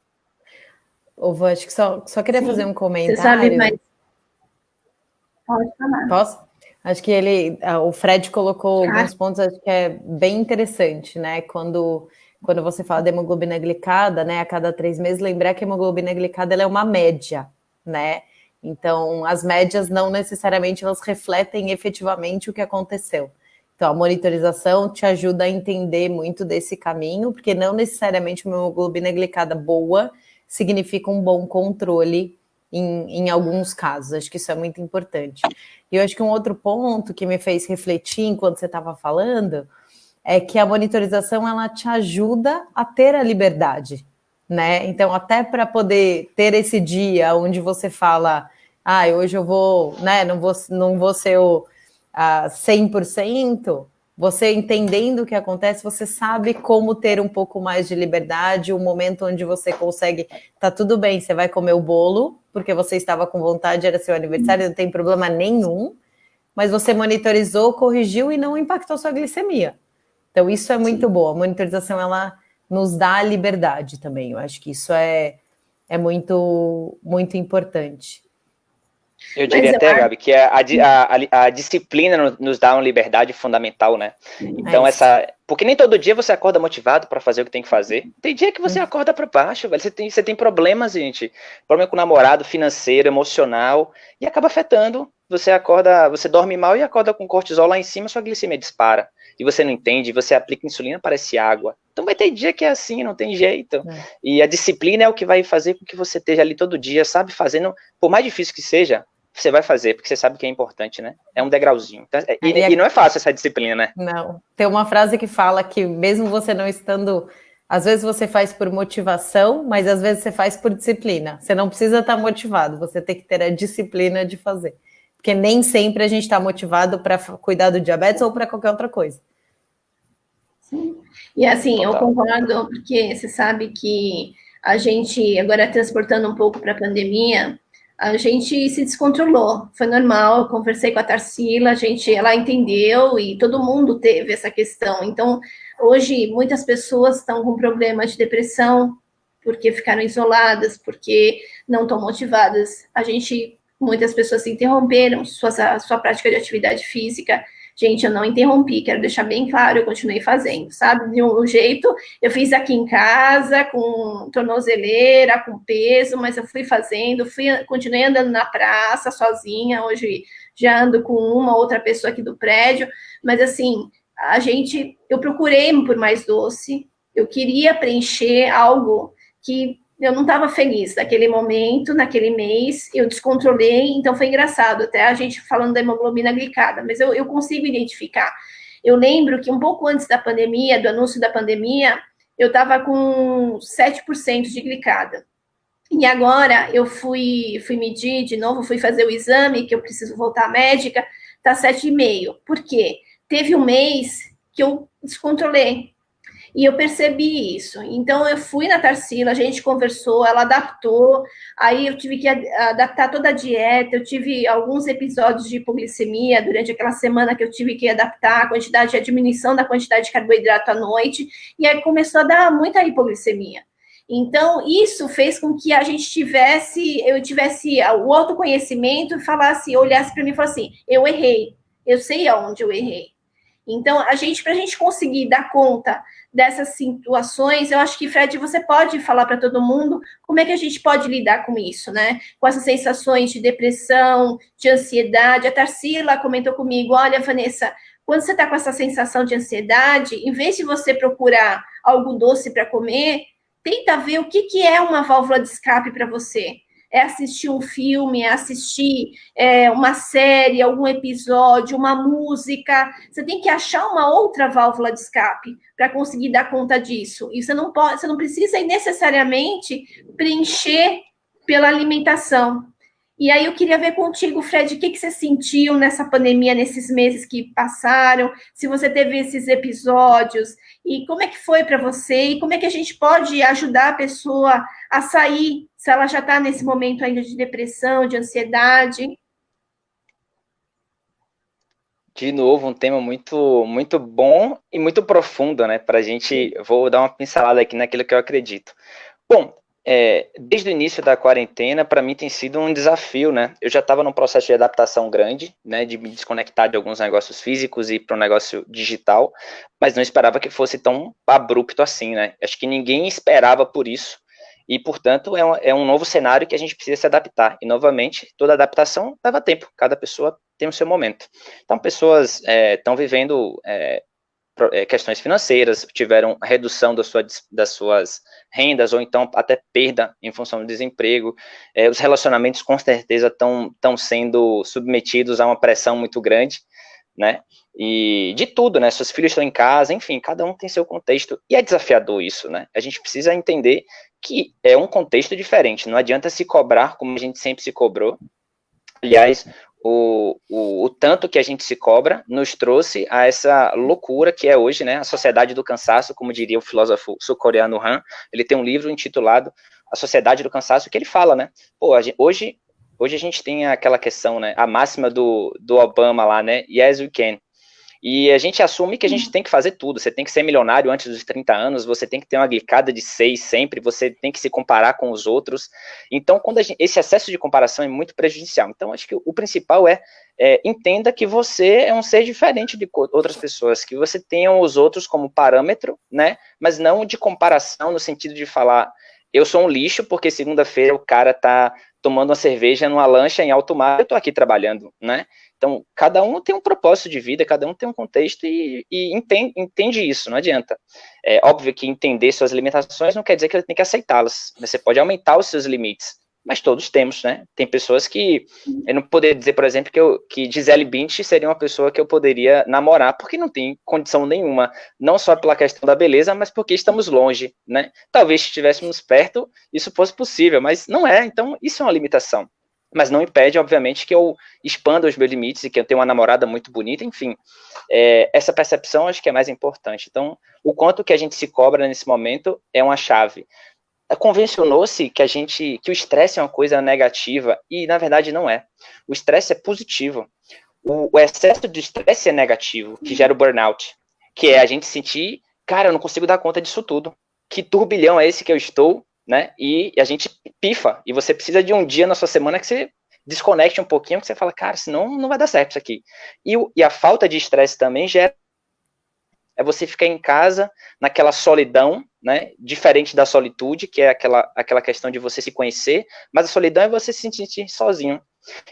Ô, acho que só queria fazer um comentário. Você sabe, mas... Pode falar. Posso? Acho que o Fred colocou alguns pontos, acho que é bem interessante, né? Quando você fala de hemoglobina glicada, né? A cada 3 meses, lembrar que a hemoglobina glicada ela é uma média, né? Então, as médias não necessariamente elas refletem efetivamente o que aconteceu. Então, a monitorização te ajuda a entender muito desse caminho, porque não necessariamente uma hemoglobina glicada boa significa um bom controle em alguns casos. Acho que isso é muito importante. E eu acho que um outro ponto que me fez refletir enquanto você estava falando é que a monitorização ela te ajuda a ter a liberdade, né? Então, até para poder ter esse dia onde você fala, hoje eu vou, né? Não vou ser o 100%, você entendendo o que acontece, você sabe como ter um pouco mais de liberdade, um momento onde você consegue, tá tudo bem, você vai comer o bolo, porque você estava com vontade, era seu aniversário, não tem problema nenhum, mas você monitorizou, corrigiu e não impactou sua glicemia. Então, isso é muito bom. A monitorização, ela nos dá a liberdade também. Eu acho que isso é muito, muito importante. Eu diria até, Gabi, que a disciplina nos dá uma liberdade fundamental, né? Então, porque nem todo dia você acorda motivado para fazer o que tem que fazer. Tem dia que você acorda para baixo, velho. Você tem problemas, gente. Problema com o namorado, financeiro, emocional, e acaba afetando. Você dorme mal e acorda com cortisol lá em cima, sua glicemia dispara. E você não entende, você aplica insulina, parece água. Então vai ter dia que é assim, não tem jeito. E a disciplina é o que vai fazer com que você esteja ali todo dia, sabe? Fazendo, por mais difícil que seja, você vai fazer, porque você sabe que é importante, né? É um degrauzinho. Então, e não é fácil essa disciplina, né? Não. Tem uma frase que fala que mesmo você não estando... Às vezes você faz por motivação, mas às vezes você faz por disciplina. Você não precisa estar motivado, você tem que ter a disciplina de fazer. Porque nem sempre a gente está motivado para cuidar do diabetes ou para qualquer outra coisa. Sim. E assim, eu concordo, porque você sabe que a gente, agora transportando um pouco para a pandemia, a gente se descontrolou, foi normal, eu conversei com a Tarsila, ela entendeu e todo mundo teve essa questão. Então, hoje, muitas pessoas estão com problemas de depressão, porque ficaram isoladas, porque não estão motivadas. Muitas pessoas interromperam sua prática de atividade física. Gente, eu não interrompi, quero deixar bem claro, eu continuei fazendo, sabe? De um jeito, eu fiz aqui em casa, com tornozeleira, com peso, mas eu fui fazendo, continuei andando na praça sozinha, hoje já ando com uma outra pessoa aqui do prédio, mas assim, eu procurei por mais doce, eu queria preencher algo que eu não estava feliz naquele momento, naquele mês, eu descontrolei, então foi engraçado, até a gente falando da hemoglobina glicada, mas eu consigo identificar. Eu lembro que um pouco antes da pandemia, do anúncio da pandemia, eu estava com 7% de glicada. E agora eu fui medir de novo, fui fazer o exame, que eu preciso voltar à médica, tá 7,5. Por quê? Teve um mês que eu descontrolei. E eu percebi isso. Então, eu fui na Tarsila, a gente conversou, ela adaptou, aí eu tive que adaptar toda a dieta, eu tive alguns episódios de hipoglicemia durante aquela semana que eu tive que adaptar a diminuição da quantidade de carboidrato à noite, e aí começou a dar muita hipoglicemia. Então, isso fez com que eu tivesse o autoconhecimento e olhasse para mim e falasse assim, eu errei, eu sei aonde eu errei. Então, para a gente conseguir dar conta dessas situações, eu acho que, Fred, você pode falar para todo mundo como é que a gente pode lidar com isso, né? Com essas sensações de depressão, de ansiedade. A Tarsila comentou comigo, olha, Vanessa, quando você está com essa sensação de ansiedade, em vez de você procurar algo doce para comer, tenta ver o que é uma válvula de escape para você. É assistir um filme, é assistir uma série, algum episódio, uma música. Você tem que achar uma outra válvula de escape para conseguir dar conta disso. E você não precisa necessariamente preencher pela alimentação. E aí eu queria ver contigo, Fred, o que você sentiu nessa pandemia, nesses meses que passaram, se você teve esses episódios, e como é que foi para você, e como é que a gente pode ajudar a pessoa a sair, se ela já está nesse momento ainda de depressão, de ansiedade. De novo, um tema muito, muito bom e muito profundo, né? Para a gente, vou dar uma pincelada aqui naquilo que eu acredito. Bom, desde o início da quarentena, para mim tem sido um desafio, né? Eu já estava num processo de adaptação grande, né? De me desconectar de alguns negócios físicos e ir para um negócio digital, mas não esperava que fosse tão abrupto assim, né? Acho que ninguém esperava por isso. E, portanto, é um novo cenário que a gente precisa se adaptar. E, novamente, toda adaptação leva tempo. Cada pessoa tem o seu momento. Então, pessoas estão vivendo questões financeiras, tiveram redução das suas rendas, ou então até perda em função do desemprego. Os relacionamentos, com certeza, estão sendo submetidos a uma pressão muito grande, né? E de tudo, né? Seus filhos estão em casa, enfim, cada um tem seu contexto. E é desafiador isso, né? A gente precisa entender que é um contexto diferente. Não adianta se cobrar como a gente sempre se cobrou. Aliás, o tanto que a gente se cobra nos trouxe a essa loucura que é hoje, né? A sociedade do cansaço, como diria o filósofo sul-coreano Han. Ele tem um livro intitulado A Sociedade do Cansaço, que ele fala, né? Pô, hoje a gente tem aquela questão, né? A máxima do Obama lá, né? Yes, we can. E a gente assume que a gente tem que fazer tudo. Você tem que ser milionário antes dos 30 anos, você tem que ter uma glicada de 6 sempre, você tem que se comparar com os outros. Então, esse excesso de comparação é muito prejudicial. Então, acho que o principal entenda que você é um ser diferente de outras pessoas, que você tenha os outros como parâmetro, né? Mas não de comparação no sentido de falar, eu sou um lixo porque segunda-feira o cara tá tomando uma cerveja numa lancha em alto mar, eu tô aqui trabalhando, né? Então, cada um tem um propósito de vida, cada um tem um contexto e entende isso, não adianta. É óbvio que entender suas limitações não quer dizer que você tem que aceitá-las. Você pode aumentar os seus limites, mas todos temos, né? Tem pessoas que... Eu não poderia dizer, por exemplo, que Gisele Bündchen seria uma pessoa que eu poderia namorar, porque não tem condição nenhuma, não só pela questão da beleza, mas porque estamos longe, né? Talvez se estivéssemos perto, isso fosse possível, mas não é, então isso é uma limitação. Mas não impede, obviamente, que eu expanda os meus limites e que eu tenha uma namorada muito bonita, enfim. Essa percepção acho que é mais importante. Então, o quanto que a gente se cobra nesse momento é uma chave. Convencionou-se que o estresse é uma coisa negativa, e na verdade não é. O estresse é positivo. O excesso de estresse é negativo, que gera o burnout, que é a gente sentir, cara, eu não consigo dar conta disso tudo. Que turbilhão é esse que eu estou? Né? E a gente pifa, e você precisa de um dia na sua semana que você desconecte um pouquinho, que você fala, cara, senão não vai dar certo isso aqui. E a falta de estresse também gera você ficar em casa, naquela solidão, né, diferente da solitude, que é aquela questão de você se conhecer, mas a solidão é você se sentir sozinho.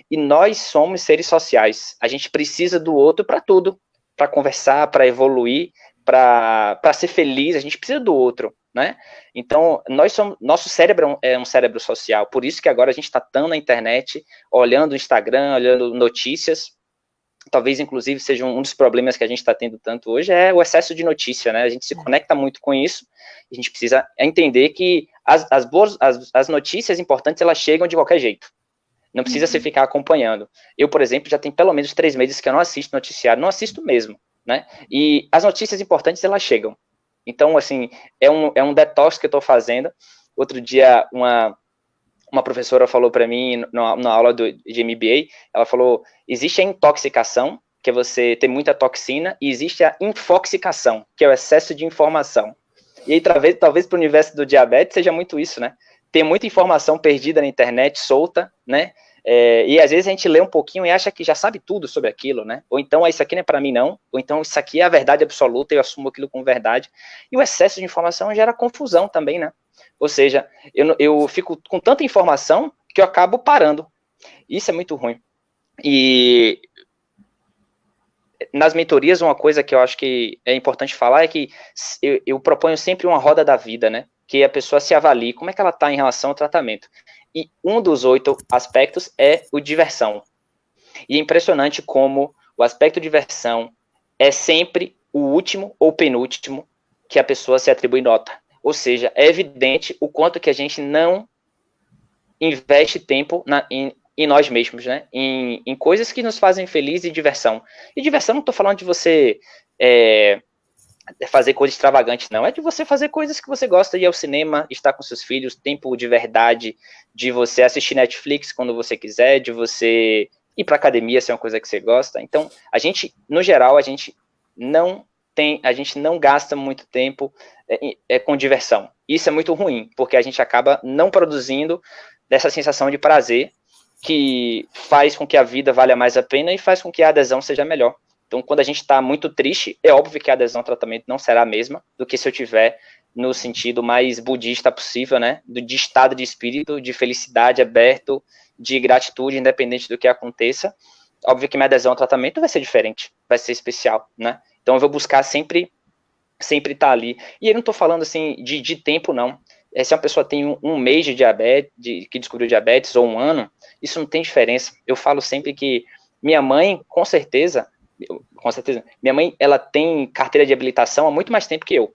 E nós somos seres sociais, a gente precisa do outro para tudo, para conversar, para evoluir, para ser feliz, a gente precisa do outro, né? Então, nosso cérebro é um cérebro social, por isso que agora a gente está tão na internet, olhando o Instagram, olhando notícias. Talvez, inclusive, seja um dos problemas que a gente está tendo tanto hoje, é o excesso de notícia, né? A gente se conecta muito com isso, e a gente precisa entender que as notícias importantes, elas chegam de qualquer jeito. Não precisa você ficar acompanhando. Eu, por exemplo, já tem pelo menos 3 meses que eu não assisto noticiário, não assisto mesmo, né? E as notícias importantes, elas chegam. Então, assim, é um detox que eu estou fazendo. Outro dia, uma professora falou para mim, na aula de MBA, ela falou, existe a intoxicação, que é você ter muita toxina, e existe a infoxicação, que é o excesso de informação. E aí, talvez para o universo do diabetes seja muito isso, né? Tem muita informação perdida na internet, solta, né? E às vezes a gente lê um pouquinho e acha que já sabe tudo sobre aquilo, né? Ou então, isso aqui não é para mim não, ou então isso aqui é a verdade absoluta e eu assumo aquilo como verdade. E o excesso de informação gera confusão também, né? Ou seja, eu fico com tanta informação que eu acabo parando. Isso é muito ruim. E nas mentorias, uma coisa que eu acho que é importante falar é que eu proponho sempre uma roda da vida, né? Que a pessoa se avalie, como é que ela está em relação ao tratamento. E um dos 8 aspectos é o diversão. E é impressionante como o aspecto diversão é sempre o último ou penúltimo que a pessoa se atribui nota. Ou seja, é evidente o quanto que a gente não investe tempo em nós mesmos, né? Em coisas que nos fazem feliz e diversão. E diversão não estou falando de você fazer coisas extravagantes, não. É de você fazer coisas que você gosta, ir ao cinema, estar com seus filhos, tempo de verdade, de você assistir Netflix quando você quiser, de você ir para academia se é uma coisa que você gosta. Então, a gente, no geral, a gente não gasta muito tempo com diversão. Isso é muito ruim, porque a gente acaba não produzindo dessa sensação de prazer que faz com que a vida valha mais a pena e faz com que a adesão seja melhor. Então, quando a gente está muito triste, é óbvio que a adesão ao tratamento não será a mesma do que se eu tiver no sentido mais budista possível, né? De estado de espírito, de felicidade aberto, de gratitude, independente do que aconteça. Óbvio que minha adesão ao tratamento vai ser diferente, vai ser especial, né? Então, eu vou buscar sempre estar ali. E eu não estou falando, assim, de tempo, não. Se uma pessoa tem um mês de diabetes, que descobriu diabetes, ou um ano, isso não tem diferença. Eu falo sempre que minha mãe, com certeza, minha mãe, ela tem carteira de habilitação há muito mais tempo que eu.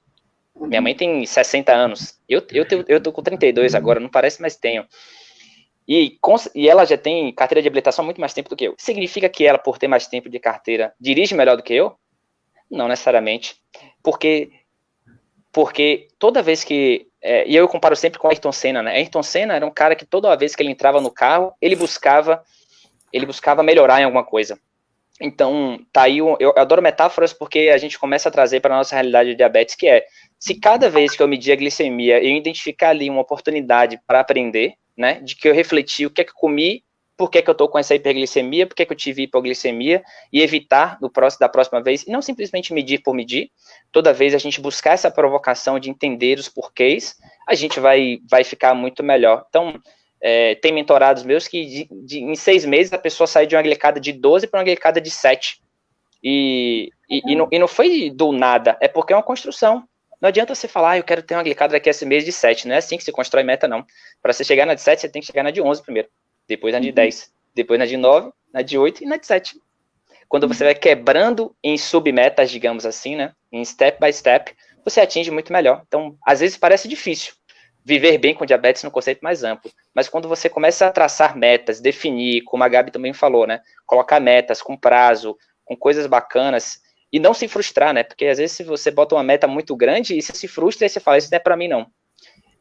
Minha mãe tem 60 anos. Eu tô com 32 agora, não parece, mas tenho. E ela já tem carteira de habilitação há muito mais tempo do que eu. Significa que ela, por ter mais tempo de carteira, dirige melhor do que eu? Não necessariamente. Porque toda vez que... e eu comparo sempre com Ayrton Senna, né? Ayrton Senna era um cara que toda vez que ele entrava no carro, ele buscava melhorar em alguma coisa. Então, tá aí, eu adoro metáforas porque a gente começa a trazer para a nossa realidade de diabetes, que é, se cada vez que eu medir a glicemia, eu identificar ali uma oportunidade para aprender, né, de que eu refleti o que é que eu comi, por que é que eu estou com essa hiperglicemia, por que é que eu tive hipoglicemia, e evitar da próxima vez, e não simplesmente medir por medir, toda vez a gente buscar essa provocação de entender os porquês, a gente vai ficar muito melhor. Então, tem mentorados meus que em 6 meses a pessoa sai de uma glicada de 12 para uma glicada de 7. E não foi do nada, é porque é uma construção. Não adianta você falar, eu quero ter uma glicada daqui a esse mês de 7. Não é assim que se constrói meta, não. Para você chegar na de 7, você tem que chegar na de 11 primeiro. Depois na de 10. Depois na de 9, na de 8 e na de 7. Quando você vai quebrando em submetas, digamos assim, né? Em step by step, você atinge muito melhor. Então, às vezes parece difícil viver bem com diabetes no conceito mais amplo. Mas quando você começa a traçar metas, definir, como a Gabi também falou, né? Colocar metas com prazo, com coisas bacanas, e não se frustrar, né? Porque às vezes se você bota uma meta muito grande e você se frustra e você fala, isso não é pra mim, não.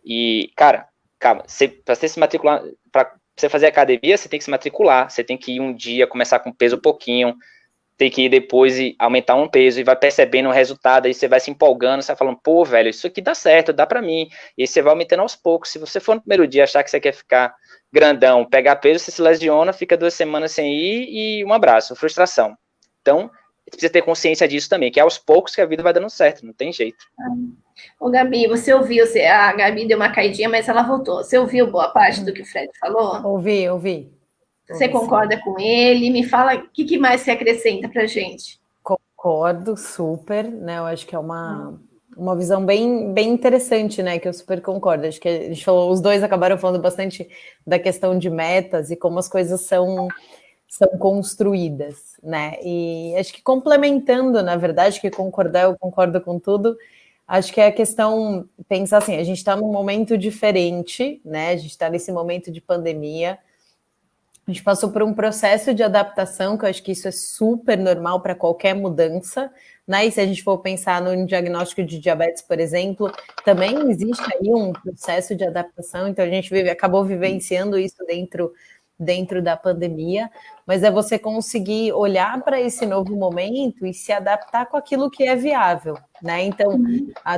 E, cara, calma, pra você se matricular, pra você fazer academia, você tem que se matricular, você tem que ir um dia, começar com peso pouquinho, tem que ir depois e aumentar um peso e vai percebendo o resultado, aí você vai se empolgando, você vai falando, pô, velho, isso aqui dá certo, dá pra mim, e aí você vai aumentando aos poucos. Se você for no primeiro dia achar que você quer ficar grandão, pegar peso, você se lesiona, fica 2 semanas sem ir e um abraço, frustração. Então, você precisa ter consciência disso também, que é aos poucos que a vida vai dando certo, não tem jeito. Ô, Gabi, você ouviu, a Gabi deu uma caidinha, mas ela voltou. Você ouviu boa parte do que o Fred falou? Ouvi. Você concorda com ele? Me fala o que mais você acrescenta para a gente. Concordo, super, né? Eu acho que é uma visão bem interessante, né? Que eu super concordo. Acho que a gente falou, os dois acabaram falando bastante da questão de metas e como as coisas são construídas, né? E acho que complementando, na verdade, que eu concordo com tudo. Acho que é a questão, pensar assim, a gente está num momento diferente, né? A gente está nesse momento de pandemia. A gente passou por um processo de adaptação, que eu acho que isso é super normal para qualquer mudança, né? E se a gente for pensar no diagnóstico de diabetes, por exemplo, também existe aí um processo de adaptação, então a gente acabou vivenciando isso dentro dentro da pandemia, mas é você conseguir olhar para esse novo momento e se adaptar com aquilo que é viável, né? Então,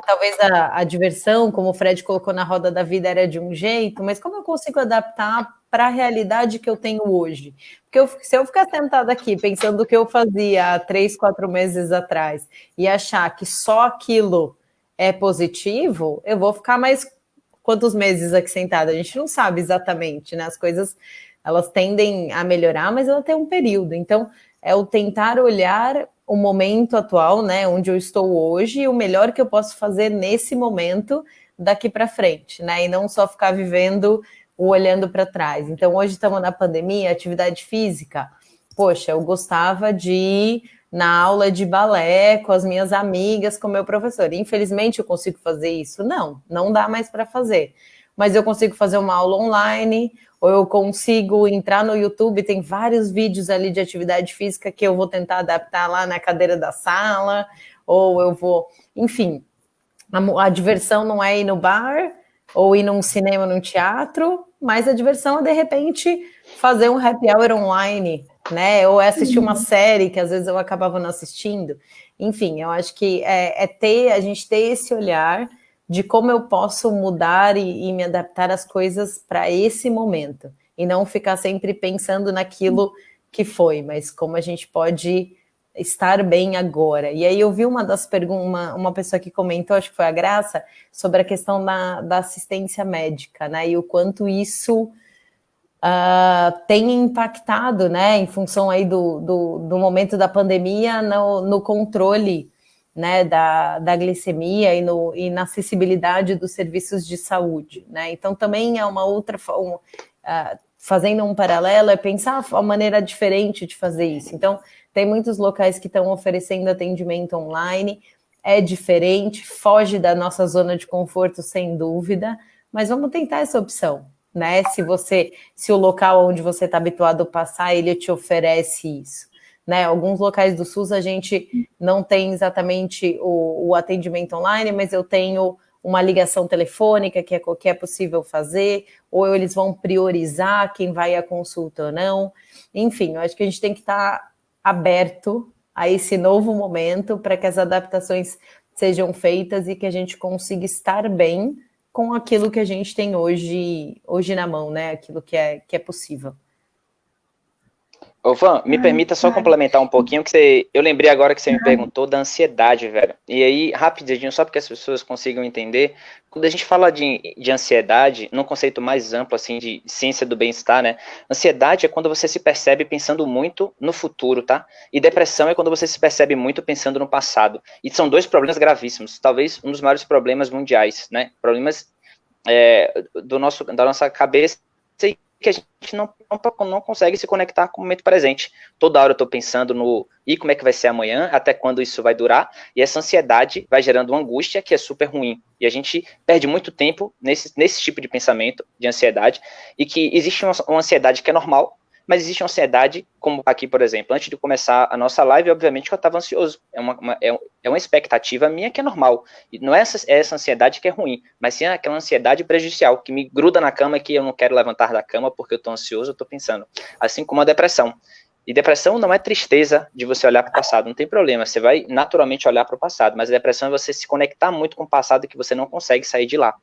talvez a diversão, como o Fred colocou na roda da vida, era de um jeito, mas como eu consigo adaptar para a realidade que eu tenho hoje? Porque se eu ficar sentada aqui pensando o que eu fazia há 3, 4 meses atrás e achar que só aquilo é positivo, eu vou ficar mais quantos meses aqui sentada? A gente não sabe exatamente, né? As coisas, elas tendem a melhorar, mas ela tem um período. Então, é o tentar olhar o momento atual, né? Onde eu estou hoje e o melhor que eu posso fazer nesse momento daqui para frente, né? E não só ficar vivendo ou olhando para trás. Então, hoje estamos na pandemia, atividade física. Poxa, eu gostava de ir na aula de balé com as minhas amigas, com o meu professor. Infelizmente, eu consigo fazer isso? Não dá mais para fazer. Mas eu consigo fazer uma aula online, ou eu consigo entrar no YouTube, tem vários vídeos ali de atividade física que eu vou tentar adaptar lá na cadeira da sala, ou eu vou... Enfim, a diversão não é ir no bar, ou ir num cinema, num teatro, mas a diversão é, de repente, fazer um happy hour online, né? Ou assistir uma série que às vezes eu acabava não assistindo. Enfim, eu acho que a gente ter esse olhar de como eu posso mudar e me adaptar às coisas para esse momento. E não ficar sempre pensando naquilo que foi, mas como a gente pode estar bem agora. E aí eu vi uma das perguntas, uma pessoa que comentou, acho que foi a Graça, sobre a questão da assistência médica, né? E o quanto isso tem impactado, né, em função aí do momento da pandemia no controle, né, da glicemia e na acessibilidade dos serviços de saúde, né? Então também é uma outra fazendo um paralelo, é pensar a maneira diferente de fazer isso. Então tem muitos locais que estão oferecendo atendimento online, é diferente, foge da nossa zona de conforto sem dúvida, mas vamos tentar essa opção. Né? Se o local onde você está habituado a passar, ele te oferece isso. Né? Alguns locais do SUS a gente não tem exatamente o atendimento online, mas eu tenho uma ligação telefônica que é possível fazer, ou eles vão priorizar quem vai à consulta ou não. Enfim, eu acho que a gente tem que estar aberto a esse novo momento para que as adaptações sejam feitas e que a gente consiga estar bem com aquilo que a gente tem hoje na mão, né? Aquilo que é possível. Ô, Van, me permita só complementar um pouquinho, eu lembrei agora que você me perguntou da ansiedade, velho. E aí, rapidinho, só para que as pessoas consigam entender, quando a gente fala de ansiedade, num conceito mais amplo, assim, de ciência do bem-estar, né? Ansiedade é quando você se percebe pensando muito no futuro, tá? E depressão é quando você se percebe muito pensando no passado. E são dois problemas gravíssimos, talvez um dos maiores problemas mundiais, né? Problemas da nossa cabeça que a gente não consegue se conectar com o momento presente. Toda hora eu estou pensando e como é que vai ser amanhã, até quando isso vai durar, e essa ansiedade vai gerando uma angústia que é super ruim, e a gente perde muito tempo nesse tipo de pensamento, de ansiedade, e que existe uma ansiedade que é normal, mas existe uma ansiedade, como aqui, por exemplo, antes de começar a nossa live, obviamente que eu estava ansioso, é uma expectativa minha que é normal, e não é essa ansiedade que é ruim, mas sim aquela ansiedade prejudicial, que me gruda na cama, que eu não quero levantar da cama porque eu estou ansioso, eu estou pensando, assim como a depressão. E depressão não é tristeza de você olhar para o passado, não tem problema, você vai naturalmente olhar para o passado, mas a depressão é você se conectar muito com o passado que você não consegue sair de lá.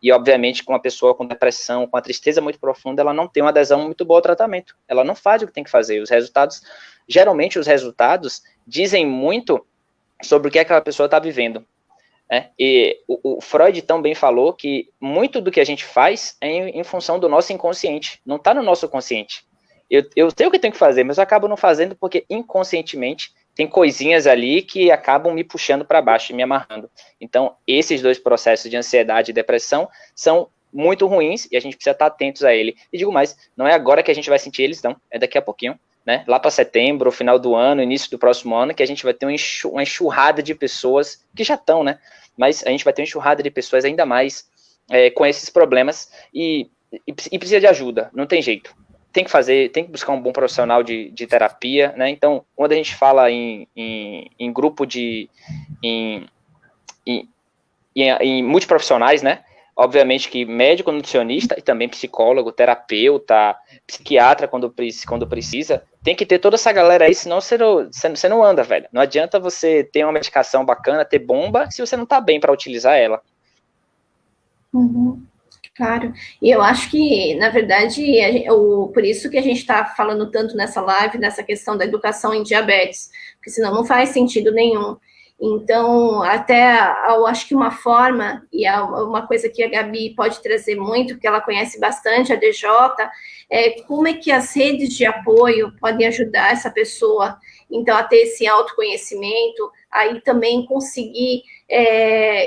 E obviamente com uma pessoa com depressão, com a tristeza muito profunda, ela não tem uma adesão muito boa ao tratamento, ela não faz o que tem que fazer, geralmente os resultados dizem muito sobre o que aquela pessoa está vivendo. E o Freud também falou que muito do que a gente faz é em função do nosso inconsciente, não está no nosso consciente. Eu sei o que eu tenho que fazer, mas eu acabo não fazendo porque inconscientemente tem coisinhas ali que acabam me puxando para baixo e me amarrando. Então, esses dois processos de ansiedade e depressão são muito ruins e a gente precisa estar atentos a ele. E digo mais, não é agora que a gente vai sentir eles, não, é daqui a pouquinho, né? Lá para setembro, final do ano, início do próximo ano, que a gente vai ter uma enxurrada de pessoas que já estão, né? Mas a gente vai ter uma enxurrada de pessoas ainda mais com esses problemas e precisa de ajuda, não tem jeito. Tem que buscar um bom profissional de terapia, né? Então, quando a gente fala em grupo em multiprofissionais, né? Obviamente que médico, nutricionista e também psicólogo, terapeuta, psiquiatra quando precisa. Tem que ter toda essa galera aí, senão você não anda, velho. Não adianta você ter uma medicação bacana, ter bomba, se você não tá bem para utilizar ela. Uhum. Claro, e eu acho que, na verdade, por isso que a gente está falando tanto nessa live, nessa questão da educação em diabetes, porque senão não faz sentido nenhum. Então, até eu acho que uma forma, e é uma coisa que a Gabi pode trazer muito, porque ela conhece bastante a DJ, é como é que as redes de apoio podem ajudar essa pessoa, então, a ter esse autoconhecimento, aí também conseguir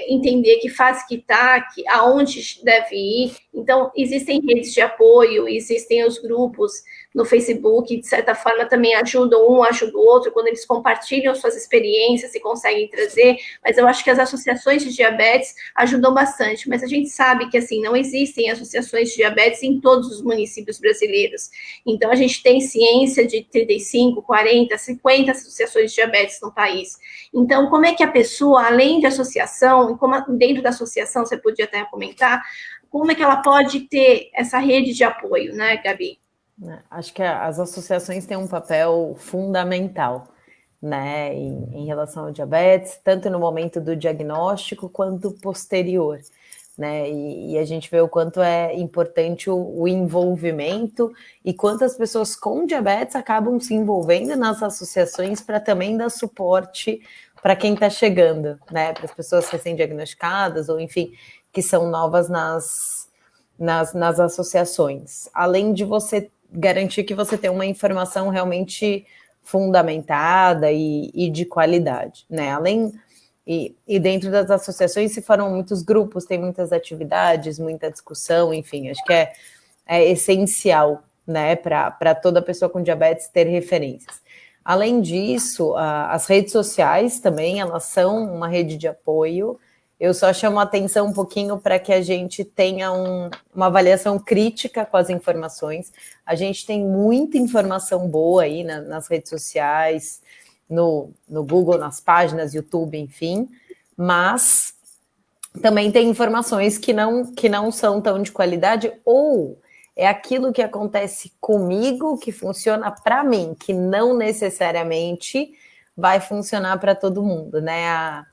entender que fase que está, aonde deve ir. Então, existem redes de apoio, existem os grupos no Facebook, de certa forma, também ajudam um, ajuda o outro, quando eles compartilham suas experiências e conseguem trazer, mas eu acho que as associações de diabetes ajudam bastante, mas a gente sabe que, assim, não existem associações de diabetes em todos os municípios brasileiros. Então, a gente tem ciência de 35, 40, 50 associações de diabetes no país. Então, como é que a pessoa, além de associação, e como dentro da associação, você podia até comentar, como é que ela pode ter essa rede de apoio, né, Gabi? Acho que as associações têm um papel fundamental, né, em relação ao diabetes, tanto no momento do diagnóstico quanto posterior, né, e a gente vê o quanto é importante o envolvimento e quantas pessoas com diabetes acabam se envolvendo nas associações para também dar suporte para quem está chegando, né, para as pessoas recém-diagnosticadas ou, enfim, que são novas nas associações. Além de você garantir que você tem uma informação realmente fundamentada e de qualidade, né? E dentro das associações se formam muitos grupos, tem muitas atividades, muita discussão, enfim, acho que é essencial, né, para toda pessoa com diabetes ter referências. Além disso, as redes sociais também, elas são uma rede de apoio. Eu só chamo a atenção um pouquinho para que a gente tenha uma avaliação crítica com as informações. A gente tem muita informação boa aí nas redes sociais, no Google, nas páginas, YouTube, enfim, mas também tem informações que não são tão de qualidade, ou é aquilo que acontece comigo, que funciona para mim, que não necessariamente vai funcionar para todo mundo, né?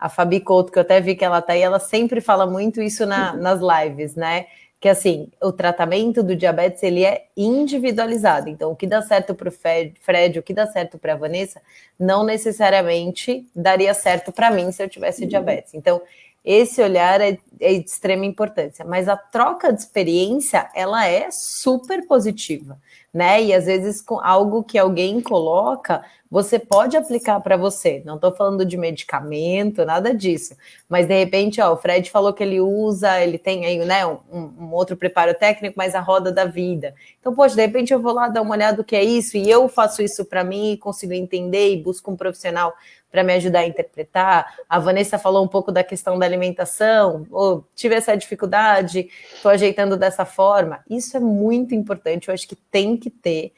A Fabi Couto, que eu até vi que ela tá aí, ela sempre fala muito isso nas lives, né? Que assim, o tratamento do diabetes, ele é individualizado. Então, o que dá certo para o Fred, o que dá certo para a Vanessa, não necessariamente daria certo para mim se eu tivesse diabetes. Então, esse olhar é de extrema importância. Mas a troca de experiência, ela é super positiva, né? E às vezes com algo que alguém coloca, você pode aplicar para você. Não estou falando de medicamento, nada disso. Mas de repente, o Fred falou que ele usa, ele tem aí, né, um outro preparo técnico, mas a roda da vida. Então, poxa, de repente eu vou lá dar uma olhada do que é isso, e eu faço isso para mim, e consigo entender, e busco um profissional para me ajudar a interpretar. A Vanessa falou um pouco da questão da alimentação, ou tive essa dificuldade, estou ajeitando dessa forma. Isso é muito importante, eu acho que tem que ter.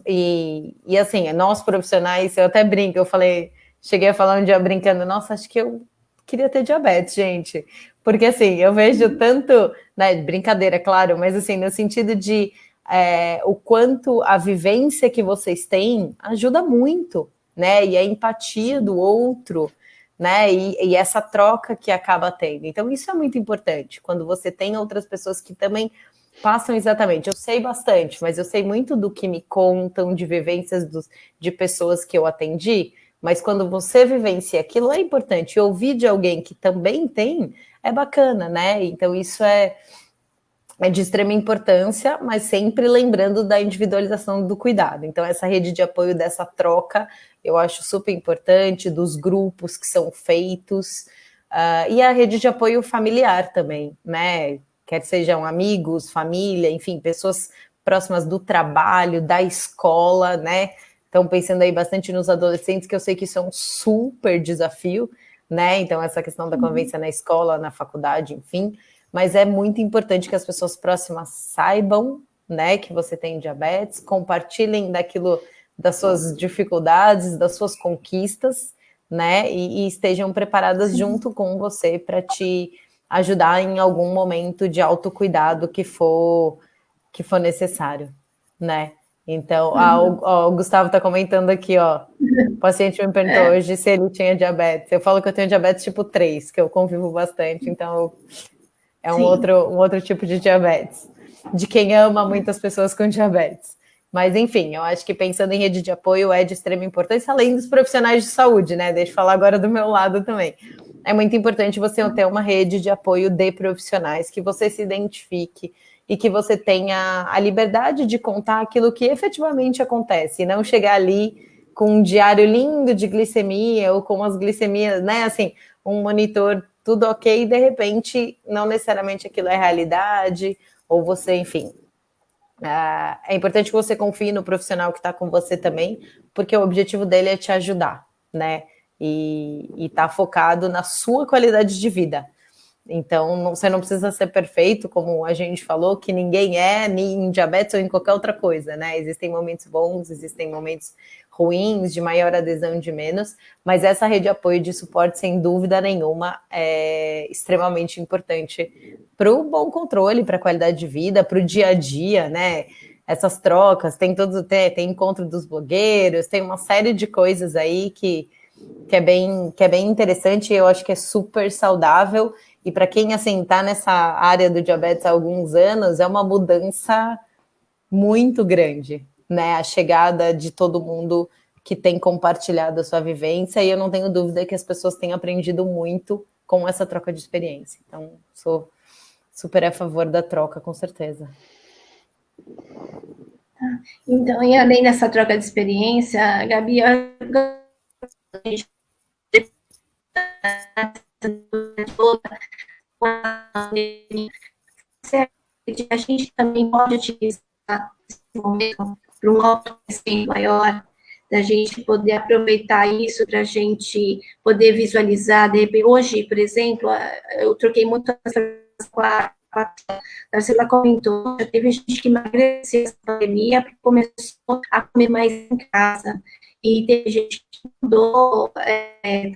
E assim, nós profissionais, eu até brinco, cheguei a falar um dia brincando, nossa, acho que eu queria ter diabetes, gente. Porque assim, eu vejo tanto, né, brincadeira, claro, mas assim, no sentido de o quanto a vivência que vocês têm ajuda muito, né? E a empatia do outro, né? E essa troca que acaba tendo. Então, isso é muito importante, quando você tem outras pessoas que também passam exatamente. Eu sei bastante, mas eu sei muito do que me contam, de vivências de pessoas que eu atendi, mas quando você vivencia aquilo, é importante. E ouvir de alguém que também tem, é bacana, né? Então, isso é de extrema importância, mas sempre lembrando da individualização do cuidado. Então, essa rede de apoio dessa troca, eu acho super importante, dos grupos que são feitos, e a rede de apoio familiar também, né? Quer sejam amigos, família, enfim, pessoas próximas do trabalho, da escola, né? Estão pensando aí bastante nos adolescentes, que eu sei que isso é um super desafio, né? Então, essa questão da convivência na escola, na faculdade, enfim. Mas é muito importante que as pessoas próximas saibam, né, que você tem diabetes, compartilhem das suas dificuldades, das suas conquistas, né, e estejam preparadas junto com você para te ajudar em algum momento de autocuidado que for necessário, né? Então, o Gustavo está comentando aqui, ó. O paciente me perguntou hoje se ele tinha diabetes. Eu falo que eu tenho diabetes tipo 3, que eu convivo bastante, então é um outro tipo de diabetes. De quem ama muitas pessoas com diabetes. Mas, enfim, eu acho que pensando em rede de apoio é de extrema importância, além dos profissionais de saúde, né? Deixa eu falar agora do meu lado também. É muito importante você ter uma rede de apoio de profissionais, que você se identifique e que você tenha a liberdade de contar aquilo que efetivamente acontece, e não chegar ali com um diário lindo de glicemia ou com as glicemias, né? Assim, um monitor tudo ok, e de repente não necessariamente aquilo é realidade, ou você, enfim. É importante que você confie no profissional que está com você também, porque o objetivo dele é te ajudar, né? E tá focado na sua qualidade de vida. Então, você não precisa ser perfeito, como a gente falou, que ninguém é, nem em diabetes ou em qualquer outra coisa, né? Existem momentos bons, existem momentos ruins, de maior adesão, de menos, mas essa rede de apoio de suporte, sem dúvida nenhuma, é extremamente importante para o bom controle, para a qualidade de vida, para o dia a dia, né? Essas trocas, tem encontro dos blogueiros, tem uma série de coisas aí que é bem interessante, e eu acho que é super saudável. E para quem assim está nessa área do diabetes há alguns anos, é uma mudança muito grande, né? A chegada de todo mundo que tem compartilhado a sua vivência, e eu não tenho dúvida que as pessoas têm aprendido muito com essa troca de experiência. Então, sou super a favor da troca, com certeza. Então, e além dessa troca de experiência, Gabi, a gente também pode utilizar esse momento para um autoconhecimento maior, da gente poder aproveitar isso, para a gente poder visualizar. De repente, hoje, por exemplo, eu troquei muito com a Marcela comentou, já teve gente que emagreceu essa pandemia, porque começou a comer mais em casa. E teve gente que mudou,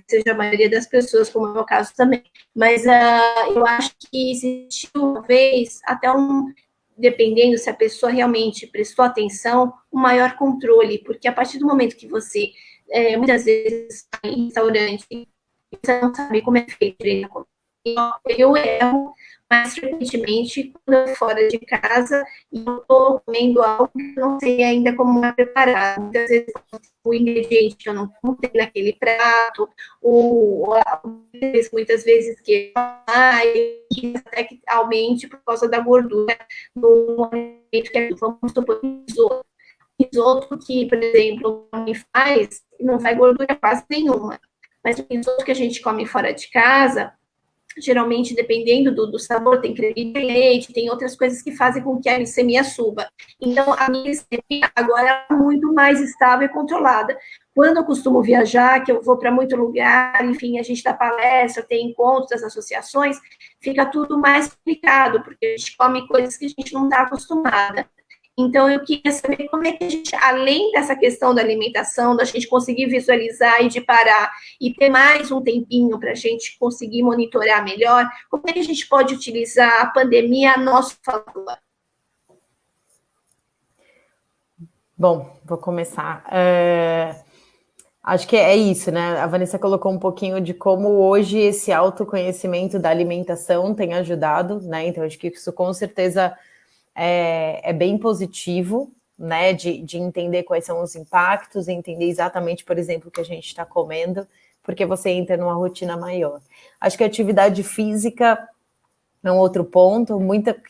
seja a maioria das pessoas, como é o meu caso também. Mas eu acho que existiu, talvez, até dependendo se a pessoa realmente prestou atenção, um maior controle, porque a partir do momento que você, muitas vezes, está em restaurante, você não sabe como é feito direito. Eu erro mais frequentemente quando eu estou fora de casa e eu estou comendo algo que eu não sei ainda como é preparado. Muitas vezes o ingrediente que eu não tenho naquele prato, muitas vezes que até que aumente por causa da gordura do alimento que vamos supor risoto. Risoto que, por exemplo, a mãe faz, não vai gordura quase nenhuma. Mas o risoto que a gente come fora de casa, geralmente, dependendo do sabor, tem creme de leite, tem outras coisas que fazem com que a glicemia suba. Então, a minha glicemia agora é muito mais estável e controlada. Quando eu costumo viajar, que eu vou para muito lugar, enfim, a gente dá palestra, tem encontros das associações, fica tudo mais complicado, porque a gente come coisas que a gente não está acostumada. Então, eu queria saber como é que a gente, além dessa questão da alimentação, da gente conseguir visualizar e de parar e ter mais um tempinho para a gente conseguir monitorar melhor, como é que a gente pode utilizar a pandemia a nosso favor? Bom, vou começar. Acho que é isso, né? A Vanessa colocou um pouquinho de como hoje esse autoconhecimento da alimentação tem ajudado, né? Então, acho que isso com certeza é bem positivo, né? De entender quais são os impactos, entender exatamente, por exemplo, o que a gente está comendo, porque você entra numa rotina maior. Acho que a atividade física é um outro ponto.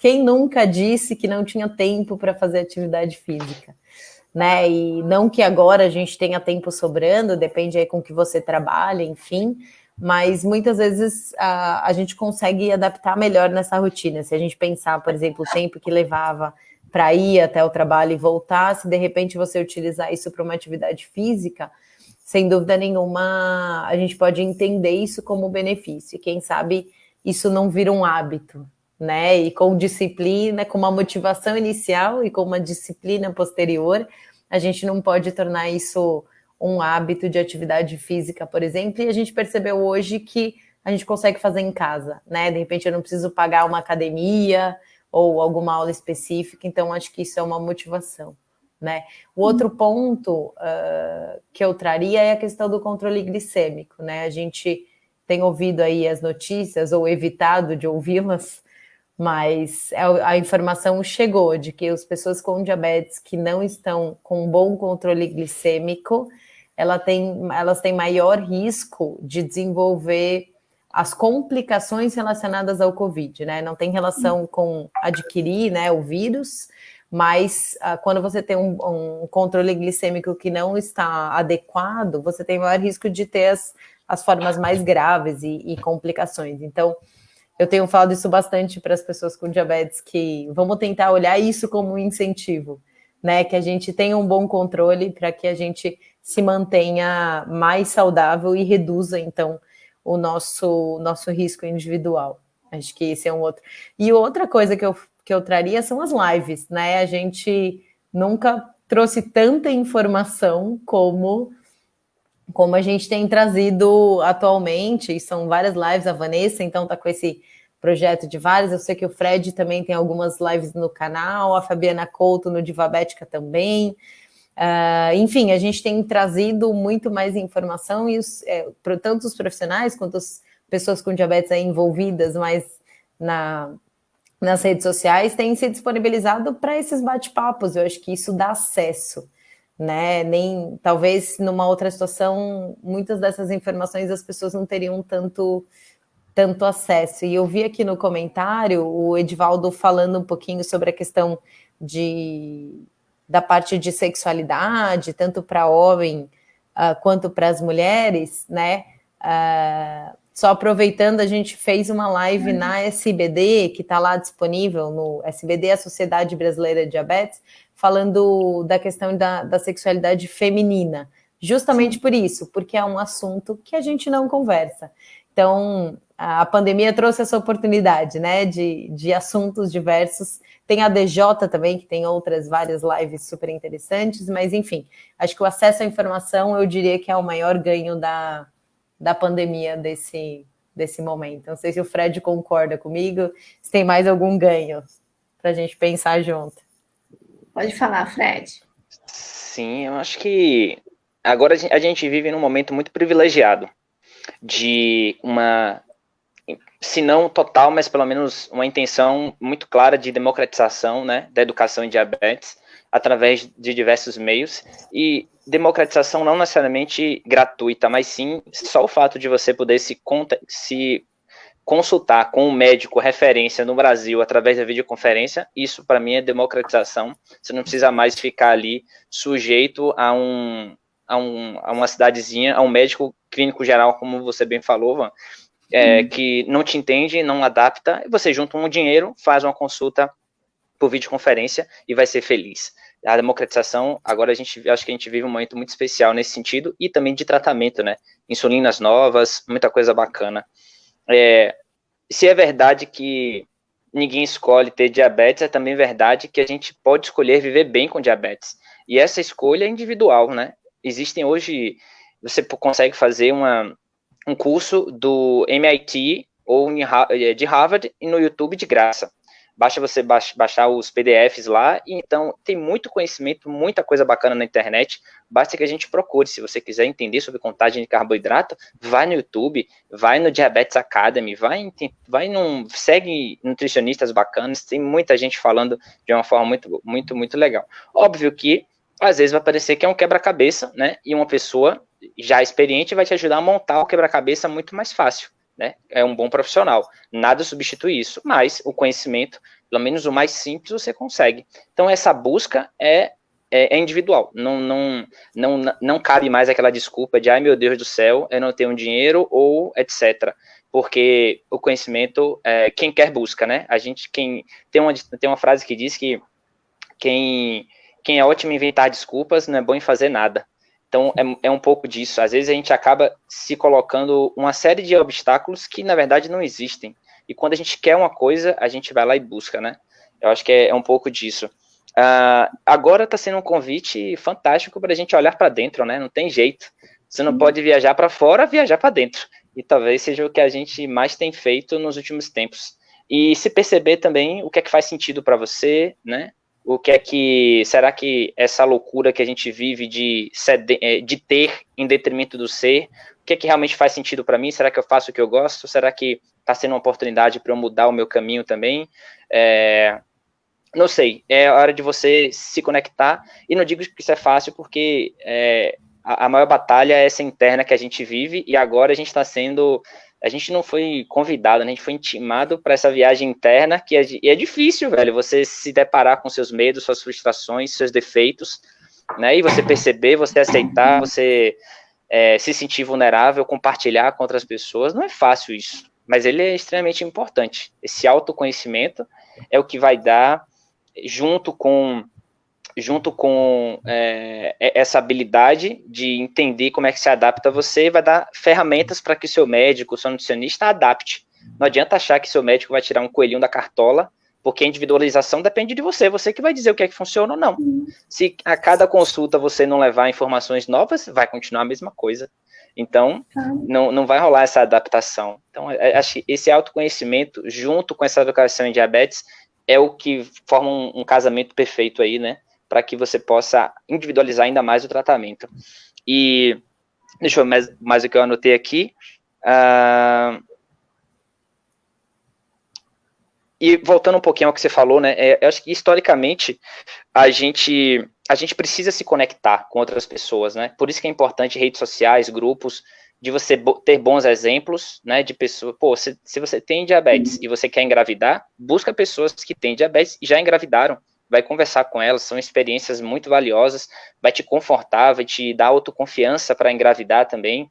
Quem nunca disse que não tinha tempo para fazer atividade física? Né? E não que agora a gente tenha tempo sobrando, depende aí com que você trabalha, enfim, mas muitas vezes a gente consegue adaptar melhor nessa rotina. Se a gente pensar, por exemplo, o tempo que levava para ir até o trabalho e voltar, se de repente você utilizar isso para uma atividade física, sem dúvida nenhuma, a gente pode entender isso como benefício. E quem sabe isso não vira um hábito, né? E com disciplina, com uma motivação inicial e com uma disciplina posterior, a gente não pode tornar isso um hábito de atividade física, por exemplo. E a gente percebeu hoje que a gente consegue fazer em casa, né? De repente eu não preciso pagar uma academia ou alguma aula específica, então acho que isso é uma motivação, né? O outro ponto que eu traria é a questão do controle glicêmico, né? A gente tem ouvido aí as notícias ou evitado de ouvi-las, mas a informação chegou de que as pessoas com diabetes que não estão com um bom controle glicêmico, elas têm maior risco de desenvolver as complicações relacionadas ao Covid, né? Não tem relação com adquirir, né, o vírus, mas quando você tem um controle glicêmico que não está adequado, você tem maior risco de ter as formas mais graves e complicações. Então, eu tenho falado isso bastante para as pessoas com diabetes, que vamos tentar olhar isso como um incentivo, né? Que a gente tenha um bom controle para que a gente se mantenha mais saudável e reduza, então, o nosso risco individual. Acho que esse é um outro. E outra coisa que eu traria são as lives, né? A gente nunca trouxe tanta informação como a gente tem trazido atualmente, e são várias lives, a Vanessa, então, está com esse projeto de várias, eu sei que o Fred também tem algumas lives no canal, a Fabiana Couto no Divabética também, enfim, a gente tem trazido muito mais informação, e tanto os profissionais quanto as pessoas com diabetes aí envolvidas mais nas redes sociais têm se disponibilizado para esses bate-papos. Eu acho que isso dá acesso, né? Talvez numa outra situação, muitas dessas informações as pessoas não teriam tanto acesso. E eu vi aqui no comentário o Edivaldo falando um pouquinho sobre a questão da parte de sexualidade, tanto para homem quanto para as mulheres, né? Só aproveitando, a gente fez uma live na SBD, que está lá disponível no SBD, a Sociedade Brasileira de Diabetes, falando da questão da sexualidade feminina, justamente por isso, porque é um assunto que a gente não conversa. Então, a pandemia trouxe essa oportunidade, né, de assuntos diversos. Tem a DJ também, que tem várias lives super interessantes, mas enfim, acho que o acesso à informação, eu diria que é o maior ganho da pandemia desse momento. Não sei se o Fred concorda comigo, se tem mais algum ganho para a gente pensar junto. Pode falar, Fred. Sim, eu acho que agora a gente vive num momento muito privilegiado de se não total, mas pelo menos uma intenção muito clara de democratização, né, da educação em diabetes, através de diversos meios, e democratização não necessariamente gratuita, mas sim só o fato de você poder se consultar com um médico referência no Brasil através da videoconferência, isso para mim é democratização. Você não precisa mais ficar ali sujeito a uma cidadezinha, a um médico clínico geral, como você bem falou, Van, que não te entende, não adapta, e você junta um dinheiro, faz uma consulta por videoconferência e vai ser feliz. A democratização, agora acho que a gente vive um momento muito especial nesse sentido, e também de tratamento, né? Insulinas novas, muita coisa bacana. Se é verdade que ninguém escolhe ter diabetes, é também verdade que a gente pode escolher viver bem com diabetes. E essa escolha é individual, né? Existem hoje, você consegue fazer um curso do MIT ou de Harvard no YouTube de graça. Basta você baixar os PDFs lá, e então tem muito conhecimento, muita coisa bacana na internet, basta que a gente procure. Se você quiser entender sobre contagem de carboidrato, vai no YouTube, vai no Diabetes Academy, segue nutricionistas bacanas, tem muita gente falando de uma forma muito, muito, muito legal. Óbvio que, às vezes vai parecer que é um quebra-cabeça, né, e uma pessoa já experiente vai te ajudar a montar o quebra-cabeça muito mais fácil. Né? É um bom profissional, nada substitui isso, mas o conhecimento, pelo menos o mais simples, você consegue. Então essa busca é individual, não cabe mais aquela desculpa de, ai meu Deus do céu, eu não tenho dinheiro, ou etc, porque o conhecimento, quem quer busca, né? Tem uma frase que diz que quem é ótimo em inventar desculpas não é bom em fazer nada. Então, é um pouco disso. Às vezes a gente acaba se colocando uma série de obstáculos que, na verdade, não existem. E quando a gente quer uma coisa, a gente vai lá e busca, né? Eu acho que é um pouco disso. Agora está sendo um convite fantástico para a gente olhar para dentro, né? Não tem jeito. Você não pode viajar para fora, viajar para dentro. e talvez seja o que a gente mais tem feito nos últimos tempos. E se perceber também o que é que faz sentido para você, né? O que é que, será que essa loucura que a gente vive de ter em detrimento do ser, o que é que realmente faz sentido para mim? Será que eu faço o que eu gosto? Será que está sendo uma oportunidade para eu mudar o meu caminho também? Não sei, é hora de você se conectar, e não digo que isso é fácil, porque a maior batalha é essa interna que a gente vive, e agora a gente não foi convidado, né? A gente foi intimado para essa viagem interna, e é difícil, velho, você se deparar com seus medos, suas frustrações, seus defeitos, né? E você perceber, você aceitar, você se sentir vulnerável, compartilhar com outras pessoas. Não é fácil isso, mas ele é extremamente importante. Esse autoconhecimento é o que vai dar, junto com essa habilidade de entender como é que se adapta a você, vai dar ferramentas para que o seu médico, o seu nutricionista adapte. Não adianta achar que seu médico vai tirar um coelhinho da cartola, porque a individualização depende de você que vai dizer o que é que funciona ou não. Se a cada consulta você não levar informações novas, vai continuar a mesma coisa. Então, não vai rolar essa adaptação. Então, acho que esse autoconhecimento, junto com essa educação em diabetes, é o que forma um casamento perfeito aí, né? Para que você possa individualizar ainda mais o tratamento. E deixa eu ver mais o que eu anotei aqui. E voltando um pouquinho ao que você falou, né? Eu acho que historicamente a gente precisa se conectar com outras pessoas, né? Por isso que é importante redes sociais, grupos, de você ter bons exemplos, né? De pessoas. Pô, se você tem diabetes e você quer engravidar, busca pessoas que têm diabetes e já engravidaram. Vai conversar com elas, são experiências muito valiosas, vai te confortar, vai te dar autoconfiança para engravidar também,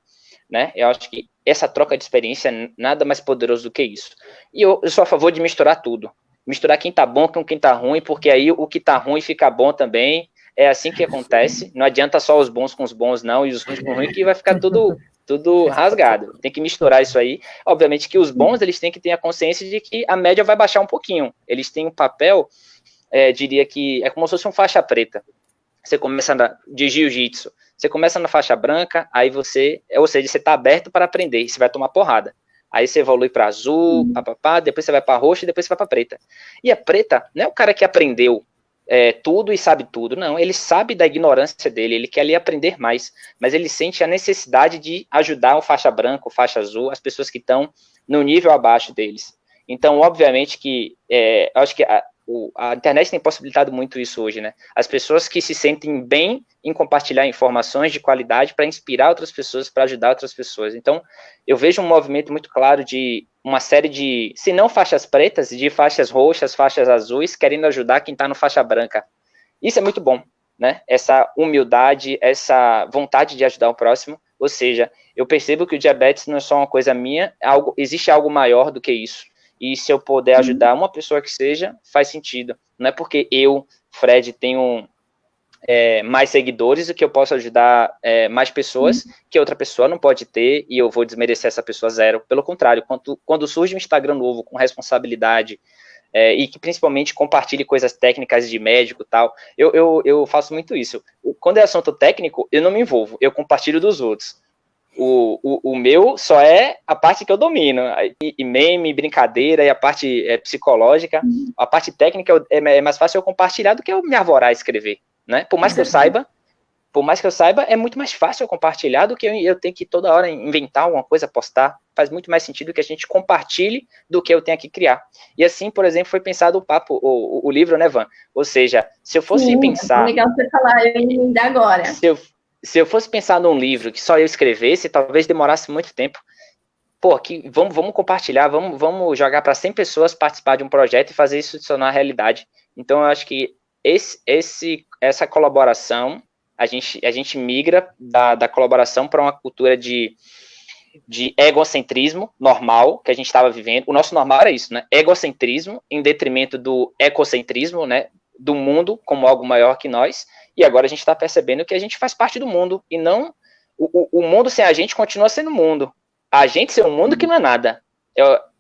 né? Eu acho que essa troca de experiência é nada mais poderoso do que isso. E eu sou a favor de misturar tudo. Misturar quem tá bom com quem tá ruim, porque aí o que tá ruim fica bom também. É assim que acontece. Não adianta só os bons com os bons, não, e os ruins com os ruins, que vai ficar tudo rasgado. Tem que misturar isso aí. Obviamente que os bons, eles têm que ter a consciência de que a média vai baixar um pouquinho. Eles têm um papel... diria que é como se fosse uma faixa preta. Você começa de jiu-jitsu, você começa na faixa branca, aí você está aberto para aprender, e você vai tomar porrada. Aí você evolui para azul, depois você vai para roxa e depois você vai para preta. E a preta não é o cara que aprendeu tudo e sabe tudo, não. Ele sabe da ignorância dele, ele quer ali aprender mais, mas ele sente a necessidade de ajudar o faixa branca, o faixa azul, as pessoas que estão no nível abaixo deles. Então, obviamente que eu acho que a internet tem possibilitado muito isso hoje, né? As pessoas que se sentem bem em compartilhar informações de qualidade para inspirar outras pessoas, para ajudar outras pessoas. Então, eu vejo um movimento muito claro de uma série de, se não faixas pretas, de faixas roxas, faixas azuis, querendo ajudar quem está no faixa branca. Isso é muito bom, né? Essa humildade, essa vontade de ajudar o próximo. Ou seja, eu percebo que o diabetes não é só uma coisa minha, existe algo maior do que isso. E se eu puder ajudar uma pessoa que seja, faz sentido. Não é porque eu, Fred, tenho mais seguidores do que eu posso ajudar mais pessoas que outra pessoa não pode ter e eu vou desmerecer essa pessoa zero. Pelo contrário, quando surge um Instagram novo com responsabilidade e que principalmente compartilhe coisas técnicas de médico e tal, eu faço muito isso. Quando é assunto técnico, eu não me envolvo, eu compartilho dos outros. O meu só é a parte que eu domino, e meme, brincadeira, e a parte psicológica, a parte técnica é mais fácil eu compartilhar do que eu me arvorar a escrever, né? Por mais que eu saiba, é muito mais fácil eu compartilhar do que eu tenho que toda hora inventar alguma coisa, postar. Faz muito mais sentido que a gente compartilhe do que eu tenha que criar. E assim, por exemplo, foi pensado o livro, né, Van? Ou seja, se eu fosse pensar... É legal você falar, eu ia ainda agora. Se eu fosse pensar num livro que só eu escrevesse, talvez demorasse muito tempo. Pô, vamos compartilhar, vamos jogar para 100 pessoas participar de um projeto e fazer isso se tornar realidade. Então, eu acho que essa colaboração, a gente migra da colaboração para uma cultura de egocentrismo normal que a gente estava vivendo. O nosso normal era isso, né? Egocentrismo em detrimento do ecocentrismo, né? Do mundo como algo maior que nós. E agora a gente está percebendo que a gente faz parte do mundo, e não o mundo sem a gente continua sendo mundo. A gente sem o mundo que não é nada.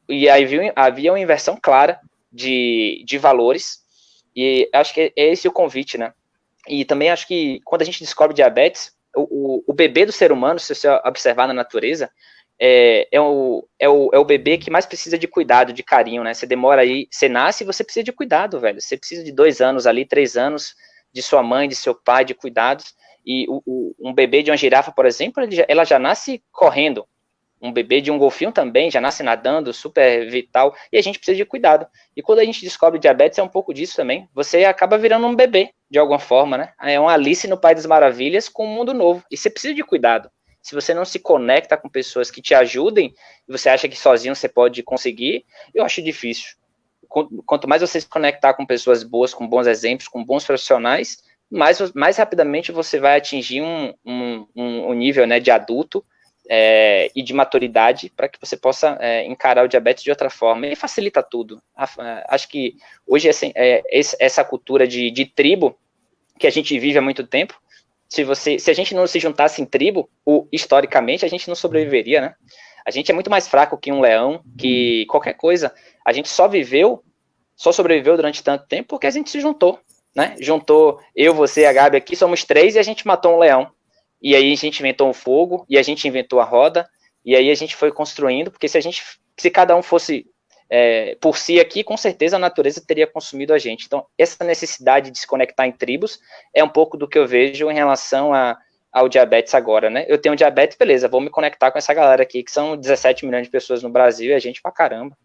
E aí havia uma inversão clara de valores, e acho que é esse o convite, né? E também acho que quando a gente descobre diabetes, o bebê do ser humano, se você observar na natureza, é o bebê que mais precisa de cuidado, de carinho, né? Você demora aí, você nasce e você precisa de cuidado, velho. Você precisa de 2 anos ali, 3 anos de sua mãe, de seu pai, de cuidados. E um bebê de uma girafa, por exemplo, ela já nasce correndo. Um bebê de um golfinho também já nasce nadando, super vital. E a gente precisa de cuidado. E quando a gente descobre diabetes, é um pouco disso também. Você acaba virando um bebê, de alguma forma, né? É uma Alice no País das Maravilhas com um mundo novo. E você precisa de cuidado. Se você não se conecta com pessoas que te ajudem, e você acha que sozinho você pode conseguir, eu acho difícil. Quanto mais você se conectar com pessoas boas, com bons exemplos, com bons profissionais, mais rapidamente você vai atingir um nível, né, de adulto e de maturidade para que você possa encarar o diabetes de outra forma. E facilita tudo. Acho que hoje essa cultura de tribo que a gente vive há muito tempo, se a gente não se juntasse em tribo, historicamente, a gente não sobreviveria, né? A gente é muito mais fraco que um leão, que qualquer coisa. A gente só sobreviveu durante tanto tempo porque a gente se juntou, né? Juntou eu, você, a Gabi aqui, somos 3 e a gente matou um leão. E aí a gente inventou o fogo, e a gente inventou a roda, e aí a gente foi construindo, porque se cada um fosse por si aqui, com certeza a natureza teria consumido a gente. Então, essa necessidade de se conectar em tribos é um pouco do que eu vejo em relação ao diabetes agora, né? Eu tenho diabetes, beleza, vou me conectar com essa galera aqui, que são 17 milhões de pessoas no Brasil, e a gente pra caramba.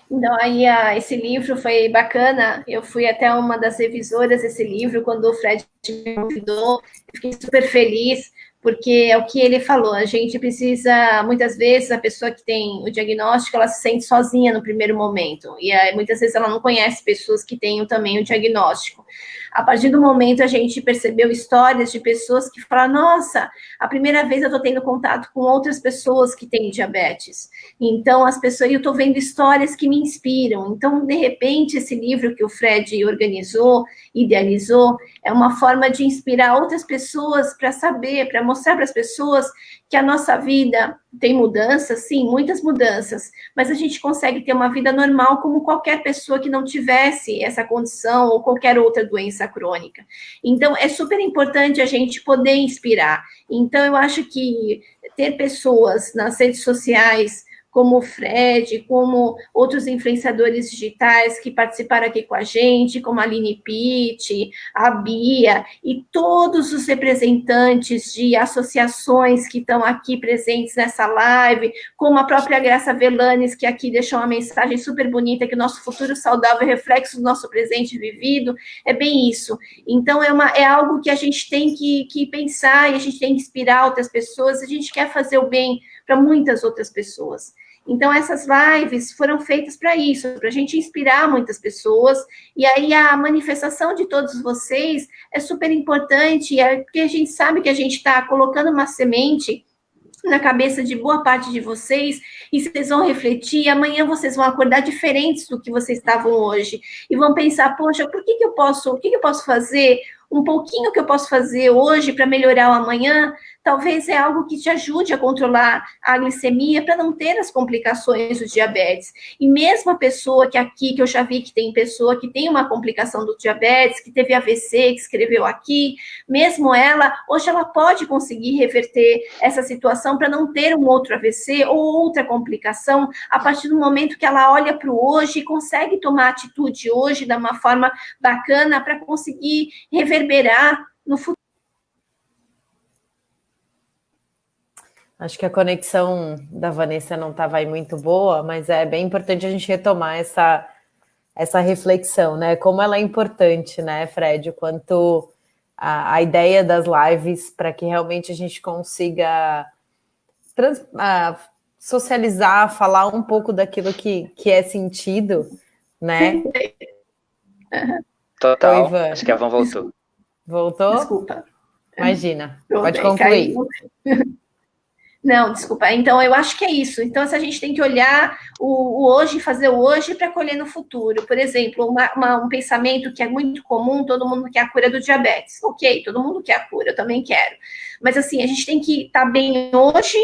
Então, aí esse livro foi bacana. Eu fui até uma das revisoras desse livro quando o Fred me convidou. Fiquei super feliz, porque é o que ele falou. A gente precisa, muitas vezes, a pessoa que tem o diagnóstico, ela se sente sozinha no primeiro momento. E aí, muitas vezes ela não conhece pessoas que tenham também o diagnóstico. A partir do momento a gente percebeu histórias de pessoas que falaram, nossa, a primeira vez eu estou tendo contato com outras pessoas que têm diabetes. Então, eu estou vendo histórias que me inspiram. Então, de repente, esse livro que o Fred organizou, idealizou, é uma forma de inspirar outras pessoas para saber, para mostrar para as pessoas que a nossa vida tem mudanças, sim, muitas mudanças, mas a gente consegue ter uma vida normal como qualquer pessoa que não tivesse essa condição ou qualquer outra doença crônica. Então, é super importante a gente poder inspirar. Então, eu acho que ter pessoas nas redes sociais como o Fred, como outros influenciadores digitais que participaram aqui com a gente, como a Aline Pitt, a Bia, e todos os representantes de associações que estão aqui presentes nessa live, como a própria Graça Velanes, que aqui deixou uma mensagem super bonita, que o nosso futuro saudável é reflexo do nosso presente vivido, é bem isso. Então, é algo que a gente tem que pensar, e a gente tem que inspirar outras pessoas, a gente quer fazer o bem para muitas outras pessoas. Então, essas lives foram feitas para isso, para a gente inspirar muitas pessoas, e aí a manifestação de todos vocês é super importante, porque a gente sabe que a gente está colocando uma semente na cabeça de boa parte de vocês, e vocês vão refletir, e amanhã vocês vão acordar diferentes do que vocês estavam hoje, e vão pensar, poxa, o que eu posso fazer, um pouquinho que eu posso fazer hoje para melhorar o amanhã, talvez é algo que te ajude a controlar a glicemia para não ter as complicações do diabetes. E mesmo a pessoa que eu já vi que tem pessoa que tem uma complicação do diabetes, que teve AVC, que escreveu aqui, mesmo ela, hoje ela pode conseguir reverter essa situação para não ter um outro AVC ou outra complicação, a partir do momento que ela olha para o hoje e consegue tomar atitude hoje de uma forma bacana para conseguir reverberar no futuro. Acho que a conexão da Vanessa não estava aí muito boa, mas é bem importante a gente retomar essa reflexão, né? Como ela é importante, né, Fred? O quanto a ideia das lives para que realmente a gente consiga socializar, falar um pouco daquilo que é sentido, né? Total. Oi, acho que a Van voltou. Voltou? Desculpa. Imagina. Pode concluir. Não, desculpa. Então, eu acho que é isso. Então, se a gente tem que olhar o hoje, fazer o hoje para colher no futuro. Por exemplo, um pensamento que é muito comum, todo mundo quer a cura do diabetes. Ok, todo mundo quer a cura, eu também quero. Mas, assim, a gente tem que estar bem hoje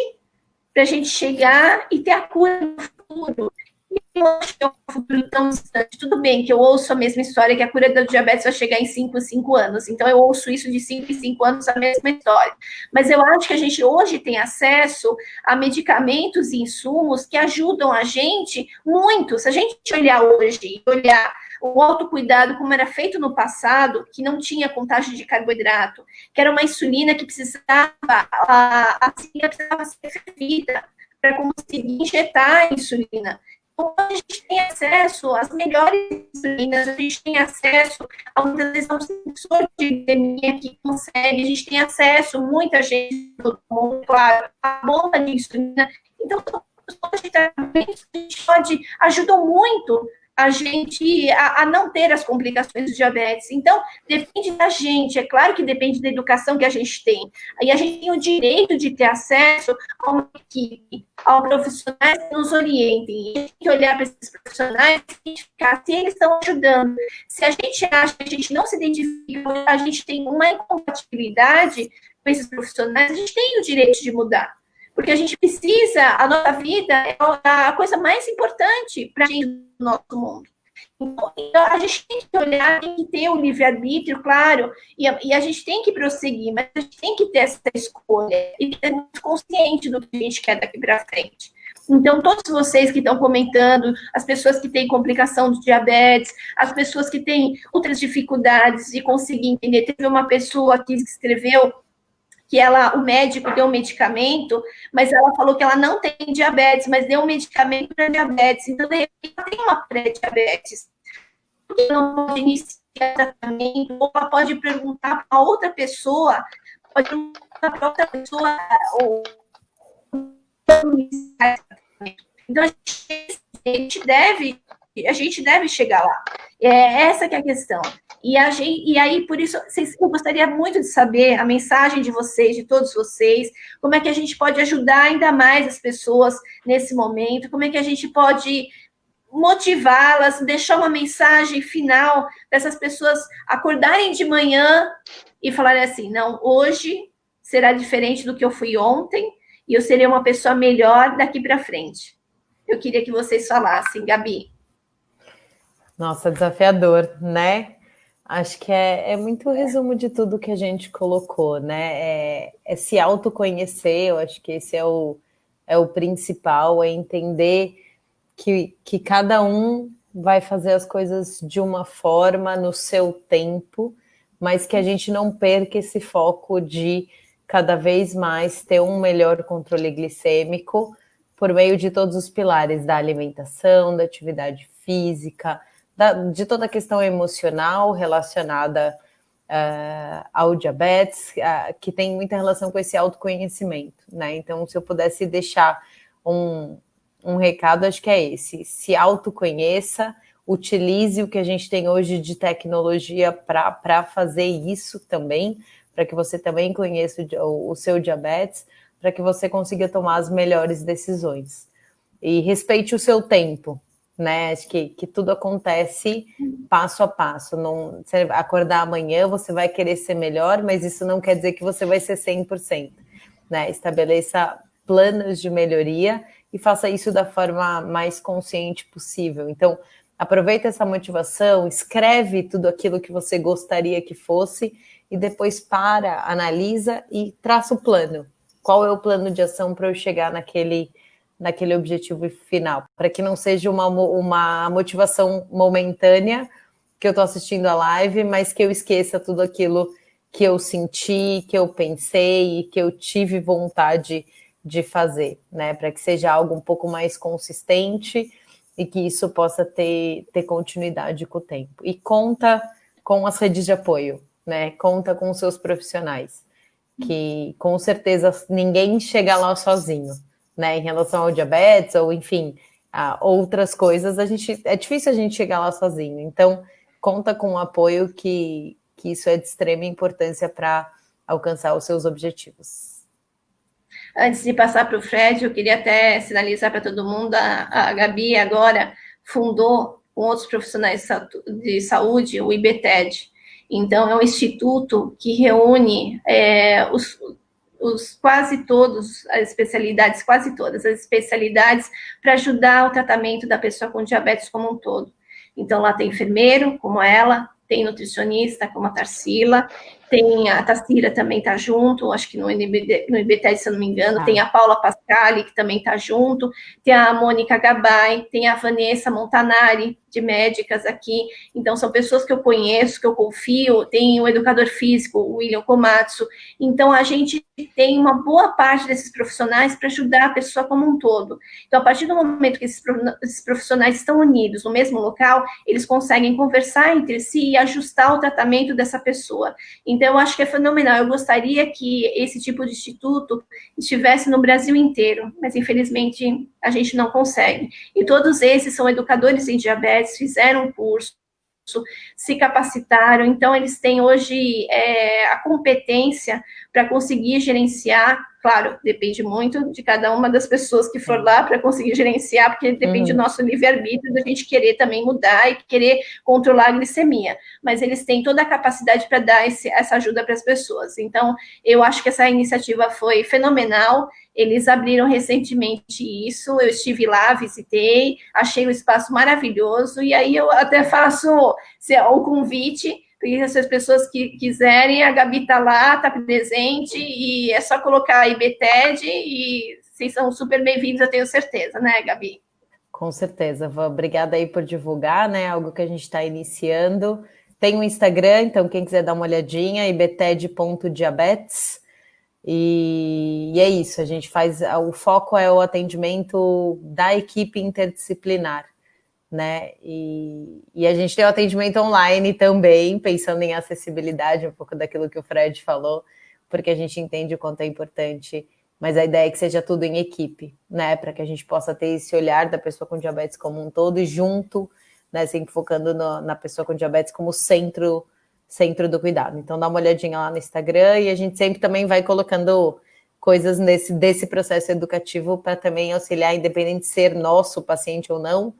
para a gente chegar e ter a cura no futuro. E eu acho que é um futuro tão distante. Tudo bem que eu ouço a mesma história, que a cura da diabetes vai chegar em 5 anos. Então, eu ouço isso de 5 em 5 anos, a mesma história. Mas eu acho que a gente hoje tem acesso a medicamentos e insumos que ajudam a gente muito. Se a gente olhar hoje, olhar o autocuidado como era feito no passado, que não tinha contagem de carboidrato, que era uma insulina que precisava, a insulina precisava ser fervida para conseguir injetar a insulina. Então, a gente tem acesso às melhores insulinas, a gente tem acesso a muitas vezes a um sensor de glicemia que consegue, a gente tem acesso, muita gente, todo mundo, claro, a bomba de insulina. Então, todos os tratamentos a gente pode, ajudam muito a gente a não ter as complicações do diabetes. Então, depende da gente, é claro que depende da educação que a gente tem. Aí a gente tem o direito de ter acesso a uma equipe, a profissionais que nos orientem. E a gente tem que olhar para esses profissionais e identificar se eles estão ajudando. Se a gente acha que a gente não se identifica, a gente tem uma incompatibilidade com esses profissionais, a gente tem o direito de mudar. Porque a gente precisa, a nossa vida é a coisa mais importante para a gente no nosso mundo. Então, a gente tem que olhar, tem que ter o livre-arbítrio, claro, e a gente tem que prosseguir, mas a gente tem que ter essa escolha e ser muito consciente do que a gente quer daqui para frente. Então, todos vocês que estão comentando, as pessoas que têm complicação do diabetes, as pessoas que têm outras dificuldades de conseguir entender. Teve uma pessoa aqui que escreveu que o médico deu um medicamento, mas ela falou que ela não tem diabetes, mas deu um medicamento para diabetes. Então, de repente, ela tem uma pré-diabetes. Por que não pode iniciar tratamento? Ou ela pode perguntar para outra pessoa, pode perguntar para outra pessoa, ou então, a gente deve chegar lá. Essa que é a questão. E aí, por isso, eu gostaria muito de saber a mensagem de vocês, de todos vocês, como é que a gente pode ajudar ainda mais as pessoas nesse momento, como é que a gente pode motivá-las, deixar uma mensagem final dessas pessoas acordarem de manhã e falarem assim, não, hoje será diferente do que eu fui ontem e eu serei uma pessoa melhor daqui para frente. Eu queria que vocês falassem, Gabi. Nossa, desafiador, né? Acho que é muito o resumo de tudo que a gente colocou, né? É se autoconhecer, eu acho que esse é o principal, é entender que cada um vai fazer as coisas de uma forma, no seu tempo, mas que a gente não perca esse foco de cada vez mais ter um melhor controle glicêmico por meio de todos os pilares da alimentação, da atividade física, de toda a questão emocional relacionada ao diabetes, que tem muita relação com esse autoconhecimento, né? Então, se eu pudesse deixar um recado, acho que é esse: se autoconheça, utilize o que a gente tem hoje de tecnologia para fazer isso também, para que você também conheça o seu diabetes, para que você consiga tomar as melhores decisões. E respeite o seu tempo, né? Acho que tudo acontece passo a passo. Não, você acordar amanhã, você vai querer ser melhor, mas isso não quer dizer que você vai ser 100%, né? Estabeleça planos de melhoria e faça isso da forma mais consciente possível. Então, aproveita essa motivação, escreve tudo aquilo que você gostaria que fosse e depois analisa e traça o plano. Qual é o plano de ação para eu chegar naquele objetivo final? Para que não seja uma motivação momentânea, que eu estou assistindo a live, mas que eu esqueça tudo aquilo que eu senti, que eu pensei e que eu tive vontade de fazer, né? Para que seja algo um pouco mais consistente e que isso possa ter continuidade com o tempo. E conta com as redes de apoio, né? Conta com os seus profissionais, que com certeza ninguém chega lá sozinho, né? Em relação ao diabetes ou, enfim, a outras coisas, é difícil a gente chegar lá sozinho. Então, conta com o apoio, que isso é de extrema importância para alcançar os seus objetivos. Antes de passar para o Fred, eu queria até sinalizar para todo mundo, a Gabi agora fundou com outros profissionais de saúde o IBTED. Então, é um instituto que reúne quase todas as especialidades para ajudar o tratamento da pessoa com diabetes como um todo. Então, lá tem enfermeiro, como ela, tem nutricionista, como a Tarsila, tem a Tarsila também está junto, acho que no IBTED, se eu não me engano, tem a Paula Pascali, que também está junto, tem a Mônica Gabay, tem a Vanessa Montanari, de médicas aqui. Então, são pessoas que eu conheço, que eu confio, tem o educador físico, o William Komatsu. Então, a gente tem uma boa parte desses profissionais para ajudar a pessoa como um todo. Então, a partir do momento que esses profissionais estão unidos no mesmo local, eles conseguem conversar entre si e ajustar o tratamento dessa pessoa. Então, eu acho que é fenomenal. Eu gostaria que esse tipo de instituto estivesse no Brasil inteiro, mas, infelizmente, a gente não consegue. E todos esses são educadores em diabetes, fizeram um curso, se capacitaram, então eles têm hoje a competência para conseguir gerenciar. Claro, depende muito de cada uma das pessoas que for lá para conseguir gerenciar, porque depende do nosso livre-arbítrio, da gente querer também mudar e querer controlar a glicemia. Mas eles têm toda a capacidade para dar essa ajuda para as pessoas. Então, eu acho que essa iniciativa foi fenomenal. Eles abriram recentemente isso, eu estive lá, visitei, achei o espaço maravilhoso, e aí eu até faço o convite, porque se as pessoas que quiserem, a Gabi está lá, está presente, e é só colocar a IBTED, e vocês são super bem-vindos, eu tenho certeza, né, Gabi? Com certeza, obrigada aí por divulgar, né, algo que a gente está iniciando. Tem o Instagram, então quem quiser dar uma olhadinha, ibted.diabetes. E é isso, a gente faz, o foco é o atendimento da equipe interdisciplinar, né? E a gente tem o atendimento online também, pensando em acessibilidade, um pouco daquilo que o Fred falou, porque a gente entende o quanto é importante, mas a ideia é que seja tudo em equipe, né? Para que a gente possa ter esse olhar da pessoa com diabetes como um todo e junto, né? Sempre focando na pessoa com diabetes como centro do cuidado. Então dá uma olhadinha lá no Instagram e a gente sempre também vai colocando coisas desse processo educativo para também auxiliar, independente de ser nosso paciente ou não,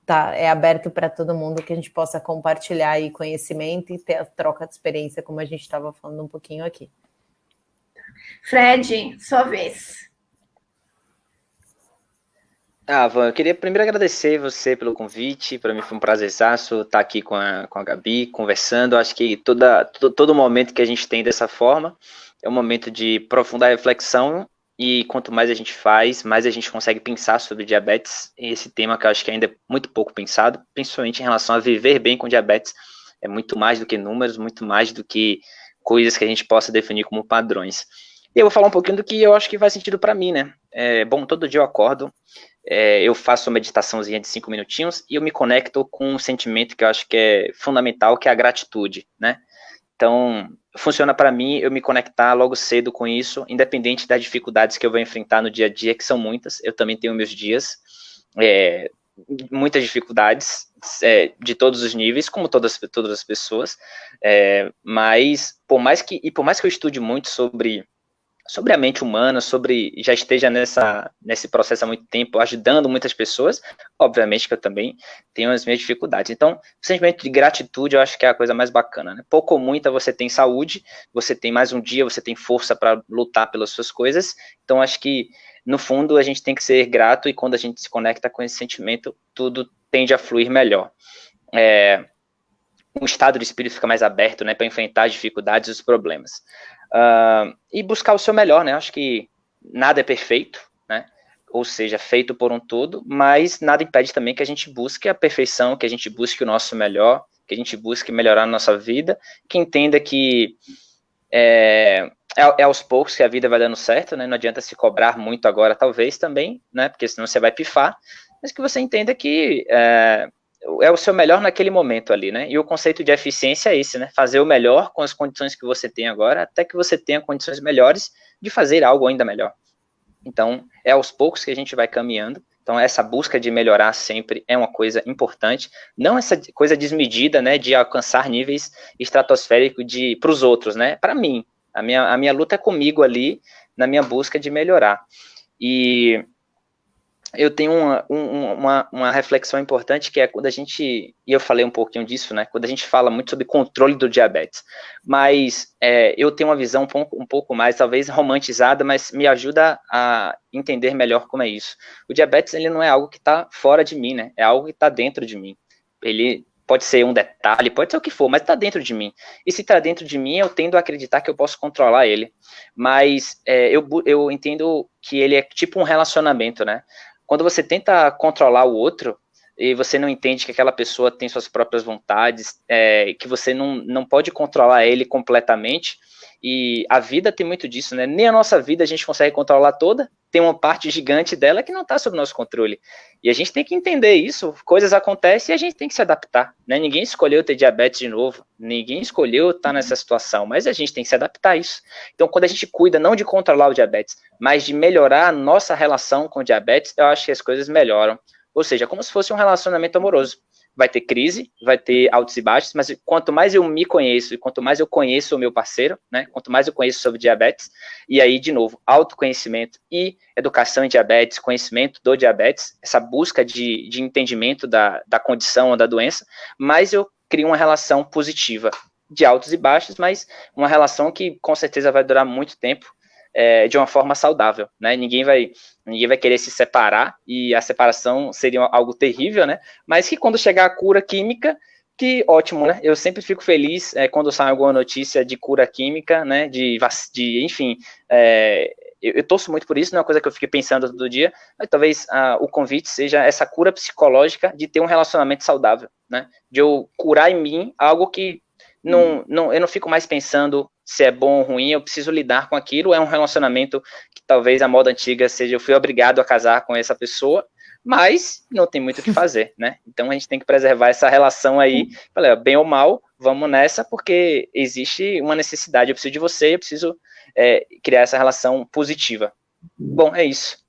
tá? É aberto para todo mundo que a gente possa compartilhar aí conhecimento e ter a troca de experiência, como a gente estava falando um pouquinho aqui. Fred, sua vez. Van, eu queria primeiro agradecer você pelo convite. Para mim foi um prazerzaço estar aqui com a Gabi, conversando. Acho que todo momento que a gente tem dessa forma é um momento de profunda reflexão, e quanto mais a gente faz, mais a gente consegue pensar sobre diabetes. E esse tema que eu acho que ainda é muito pouco pensado, principalmente em relação a viver bem com diabetes. É muito mais do que números, muito mais do que coisas que a gente possa definir como padrões. E eu vou falar um pouquinho do que eu acho que faz sentido para mim, né? Bom, todo dia eu acordo, eu faço uma meditaçãozinha de 5 minutinhos e eu me conecto com um sentimento que eu acho que é fundamental, que é a gratitude, né? Então, funciona para mim eu me conectar logo cedo com isso, independente das dificuldades que eu vou enfrentar no dia a dia, que são muitas. Eu também tenho meus dias, muitas dificuldades, de todos os níveis, como todas as pessoas, mas por mais que eu estude muito sobre a mente humana, já esteja nesse processo há muito tempo, ajudando muitas pessoas, obviamente que eu também tenho as minhas dificuldades. Então, o sentimento de gratitude eu acho que é a coisa mais bacana, né? Pouco ou muito você tem saúde, você tem mais um dia, você tem força para lutar pelas suas coisas. Então, acho que, no fundo, a gente tem que ser grato, e quando a gente se conecta com esse sentimento, tudo tende a fluir melhor. O estado de espírito fica mais aberto, né, para enfrentar as dificuldades e os problemas. E buscar o seu melhor, né? Acho que nada é perfeito, né? Ou seja, feito por um todo, mas nada impede também que a gente busque a perfeição, que a gente busque o nosso melhor, que a gente busque melhorar a nossa vida, que entenda que é aos poucos que a vida vai dando certo, né? Não adianta se cobrar muito agora, talvez também, né? Porque senão você vai pifar, mas que você entenda que é o seu melhor naquele momento ali, né? E o conceito de eficiência é esse, né? Fazer o melhor com as condições que você tem agora, até que você tenha condições melhores de fazer algo ainda melhor. Então, é aos poucos que a gente vai caminhando. Então, essa busca de melhorar sempre é uma coisa importante. Não essa coisa desmedida, né? De alcançar níveis estratosféricos para os outros, né? Para mim, a minha luta é comigo ali, na minha busca de melhorar. E eu tenho uma reflexão importante, que é quando a gente, e eu falei um pouquinho disso, né, quando a gente fala muito sobre controle do diabetes, mas eu tenho uma visão um pouco mais, talvez romantizada, mas me ajuda a entender melhor como é isso. O diabetes, ele não é algo que está fora de mim, né, é algo que está dentro de mim. Ele pode ser um detalhe, pode ser o que for, mas está dentro de mim. E se está dentro de mim, eu tendo a acreditar que eu posso controlar ele. Mas eu entendo que ele é tipo um relacionamento, né? Quando você tenta controlar o outro, e você não entende que aquela pessoa tem suas próprias vontades, que você não pode controlar ele completamente, e a vida tem muito disso, né? Nem a nossa vida a gente consegue controlar toda, tem uma parte gigante dela que não está sob nosso controle. E a gente tem que entender isso, coisas acontecem e a gente tem que se adaptar, né? Ninguém escolheu ter diabetes de novo, ninguém escolheu estar nessa situação, mas a gente tem que se adaptar a isso. Então, quando a gente cuida não de controlar o diabetes, mas de melhorar a nossa relação com o diabetes, eu acho que as coisas melhoram. Ou seja, como se fosse um relacionamento amoroso. Vai ter crise, vai ter altos e baixos, mas quanto mais eu me conheço e quanto mais eu conheço o meu parceiro, né, quanto mais eu conheço sobre diabetes, e aí, de novo, autoconhecimento e educação em diabetes, conhecimento do diabetes, essa busca de entendimento da condição ou da doença, mais eu crio uma relação positiva de altos e baixos, mas uma relação que com certeza vai durar muito tempo, de uma forma saudável, né? Ninguém vai querer se separar, e a separação seria algo terrível, né? Mas que quando chegar a cura química, que ótimo, né? Eu sempre fico feliz quando sai alguma notícia de cura química, né? Enfim, eu torço muito por isso, não é uma coisa que eu fiquei pensando todo dia, mas talvez o convite seja essa cura psicológica de ter um relacionamento saudável, né? De eu curar em mim algo que eu não fico mais pensando se é bom ou ruim, eu preciso lidar com aquilo. É um relacionamento que talvez a moda antiga seja, eu fui obrigado a casar com essa pessoa, mas não tem muito o que fazer, né? Então a gente tem que preservar essa relação aí, bem ou mal, vamos nessa, porque existe uma necessidade, eu preciso de você, eu preciso criar essa relação positiva. Bom, é isso.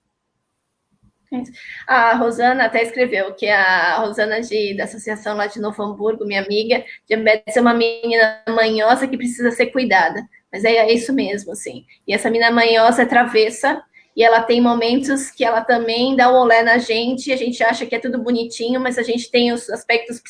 A Rosana até escreveu que a Rosana da associação lá de Novo Hamburgo, minha amiga, diabetes é uma menina manhosa que precisa ser cuidada. Mas é isso mesmo, assim. E essa menina manhosa é travessa, e ela tem momentos que ela também dá o olé na gente, e a gente acha que é tudo bonitinho, mas a gente tem os aspectos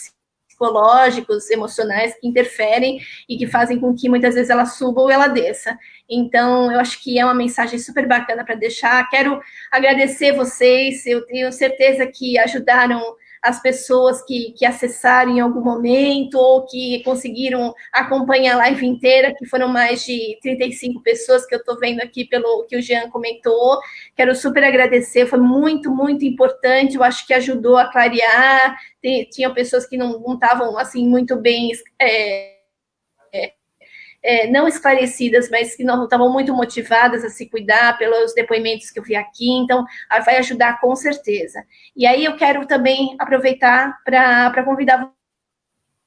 psicológicos, emocionais que interferem e que fazem com que muitas vezes ela suba ou ela desça. Então, eu acho que é uma mensagem super bacana para deixar. Quero agradecer vocês, eu tenho certeza que ajudaram as pessoas que acessaram em algum momento ou que conseguiram acompanhar a live inteira, que foram mais de 35 pessoas que eu estou vendo aqui pelo que o Jean comentou. Quero super agradecer, foi muito, muito importante, eu acho que ajudou a clarear. Tinha pessoas que não estavam assim muito bem não esclarecidas, mas que não estavam muito motivadas a se cuidar pelos depoimentos que eu vi aqui, então vai ajudar com certeza. E aí eu quero também aproveitar para convidar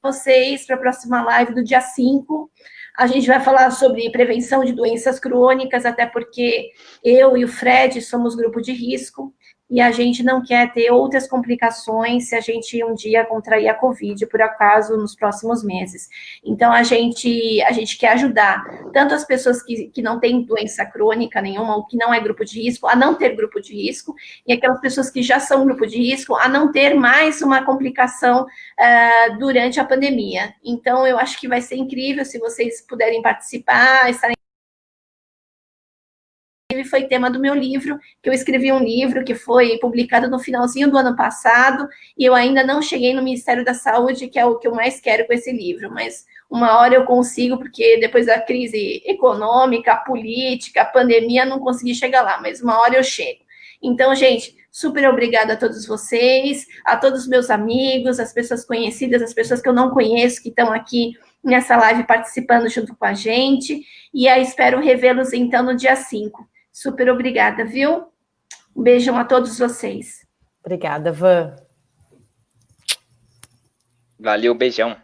vocês para a próxima live do dia 5. A gente vai falar sobre prevenção de doenças crônicas, até porque eu e o Fred somos grupo de risco, e a gente não quer ter outras complicações se a gente um dia contrair a Covid, por acaso, nos próximos meses. Então, a gente quer ajudar tanto as pessoas que não têm doença crônica nenhuma, ou que não é grupo de risco, a não ter grupo de risco, e aquelas pessoas que já são grupo de risco, a não ter mais uma complicação durante a pandemia. Então, eu acho que vai ser incrível se vocês puderem participar, estarem. Foi tema do meu livro, que eu escrevi um livro que foi publicado no finalzinho do ano passado, e eu ainda não cheguei no Ministério da Saúde, que é o que eu mais quero com esse livro, mas uma hora eu consigo, porque depois da crise econômica, política, pandemia, não consegui chegar lá, mas uma hora eu chego. Então, gente, super obrigada a todos vocês, a todos os meus amigos, as pessoas conhecidas, as pessoas que eu não conheço, que estão aqui nessa live participando junto com a gente, e aí espero revê-los então no dia 5. Super obrigada, viu? Um beijão a todos vocês. Obrigada, Van. Valeu, beijão.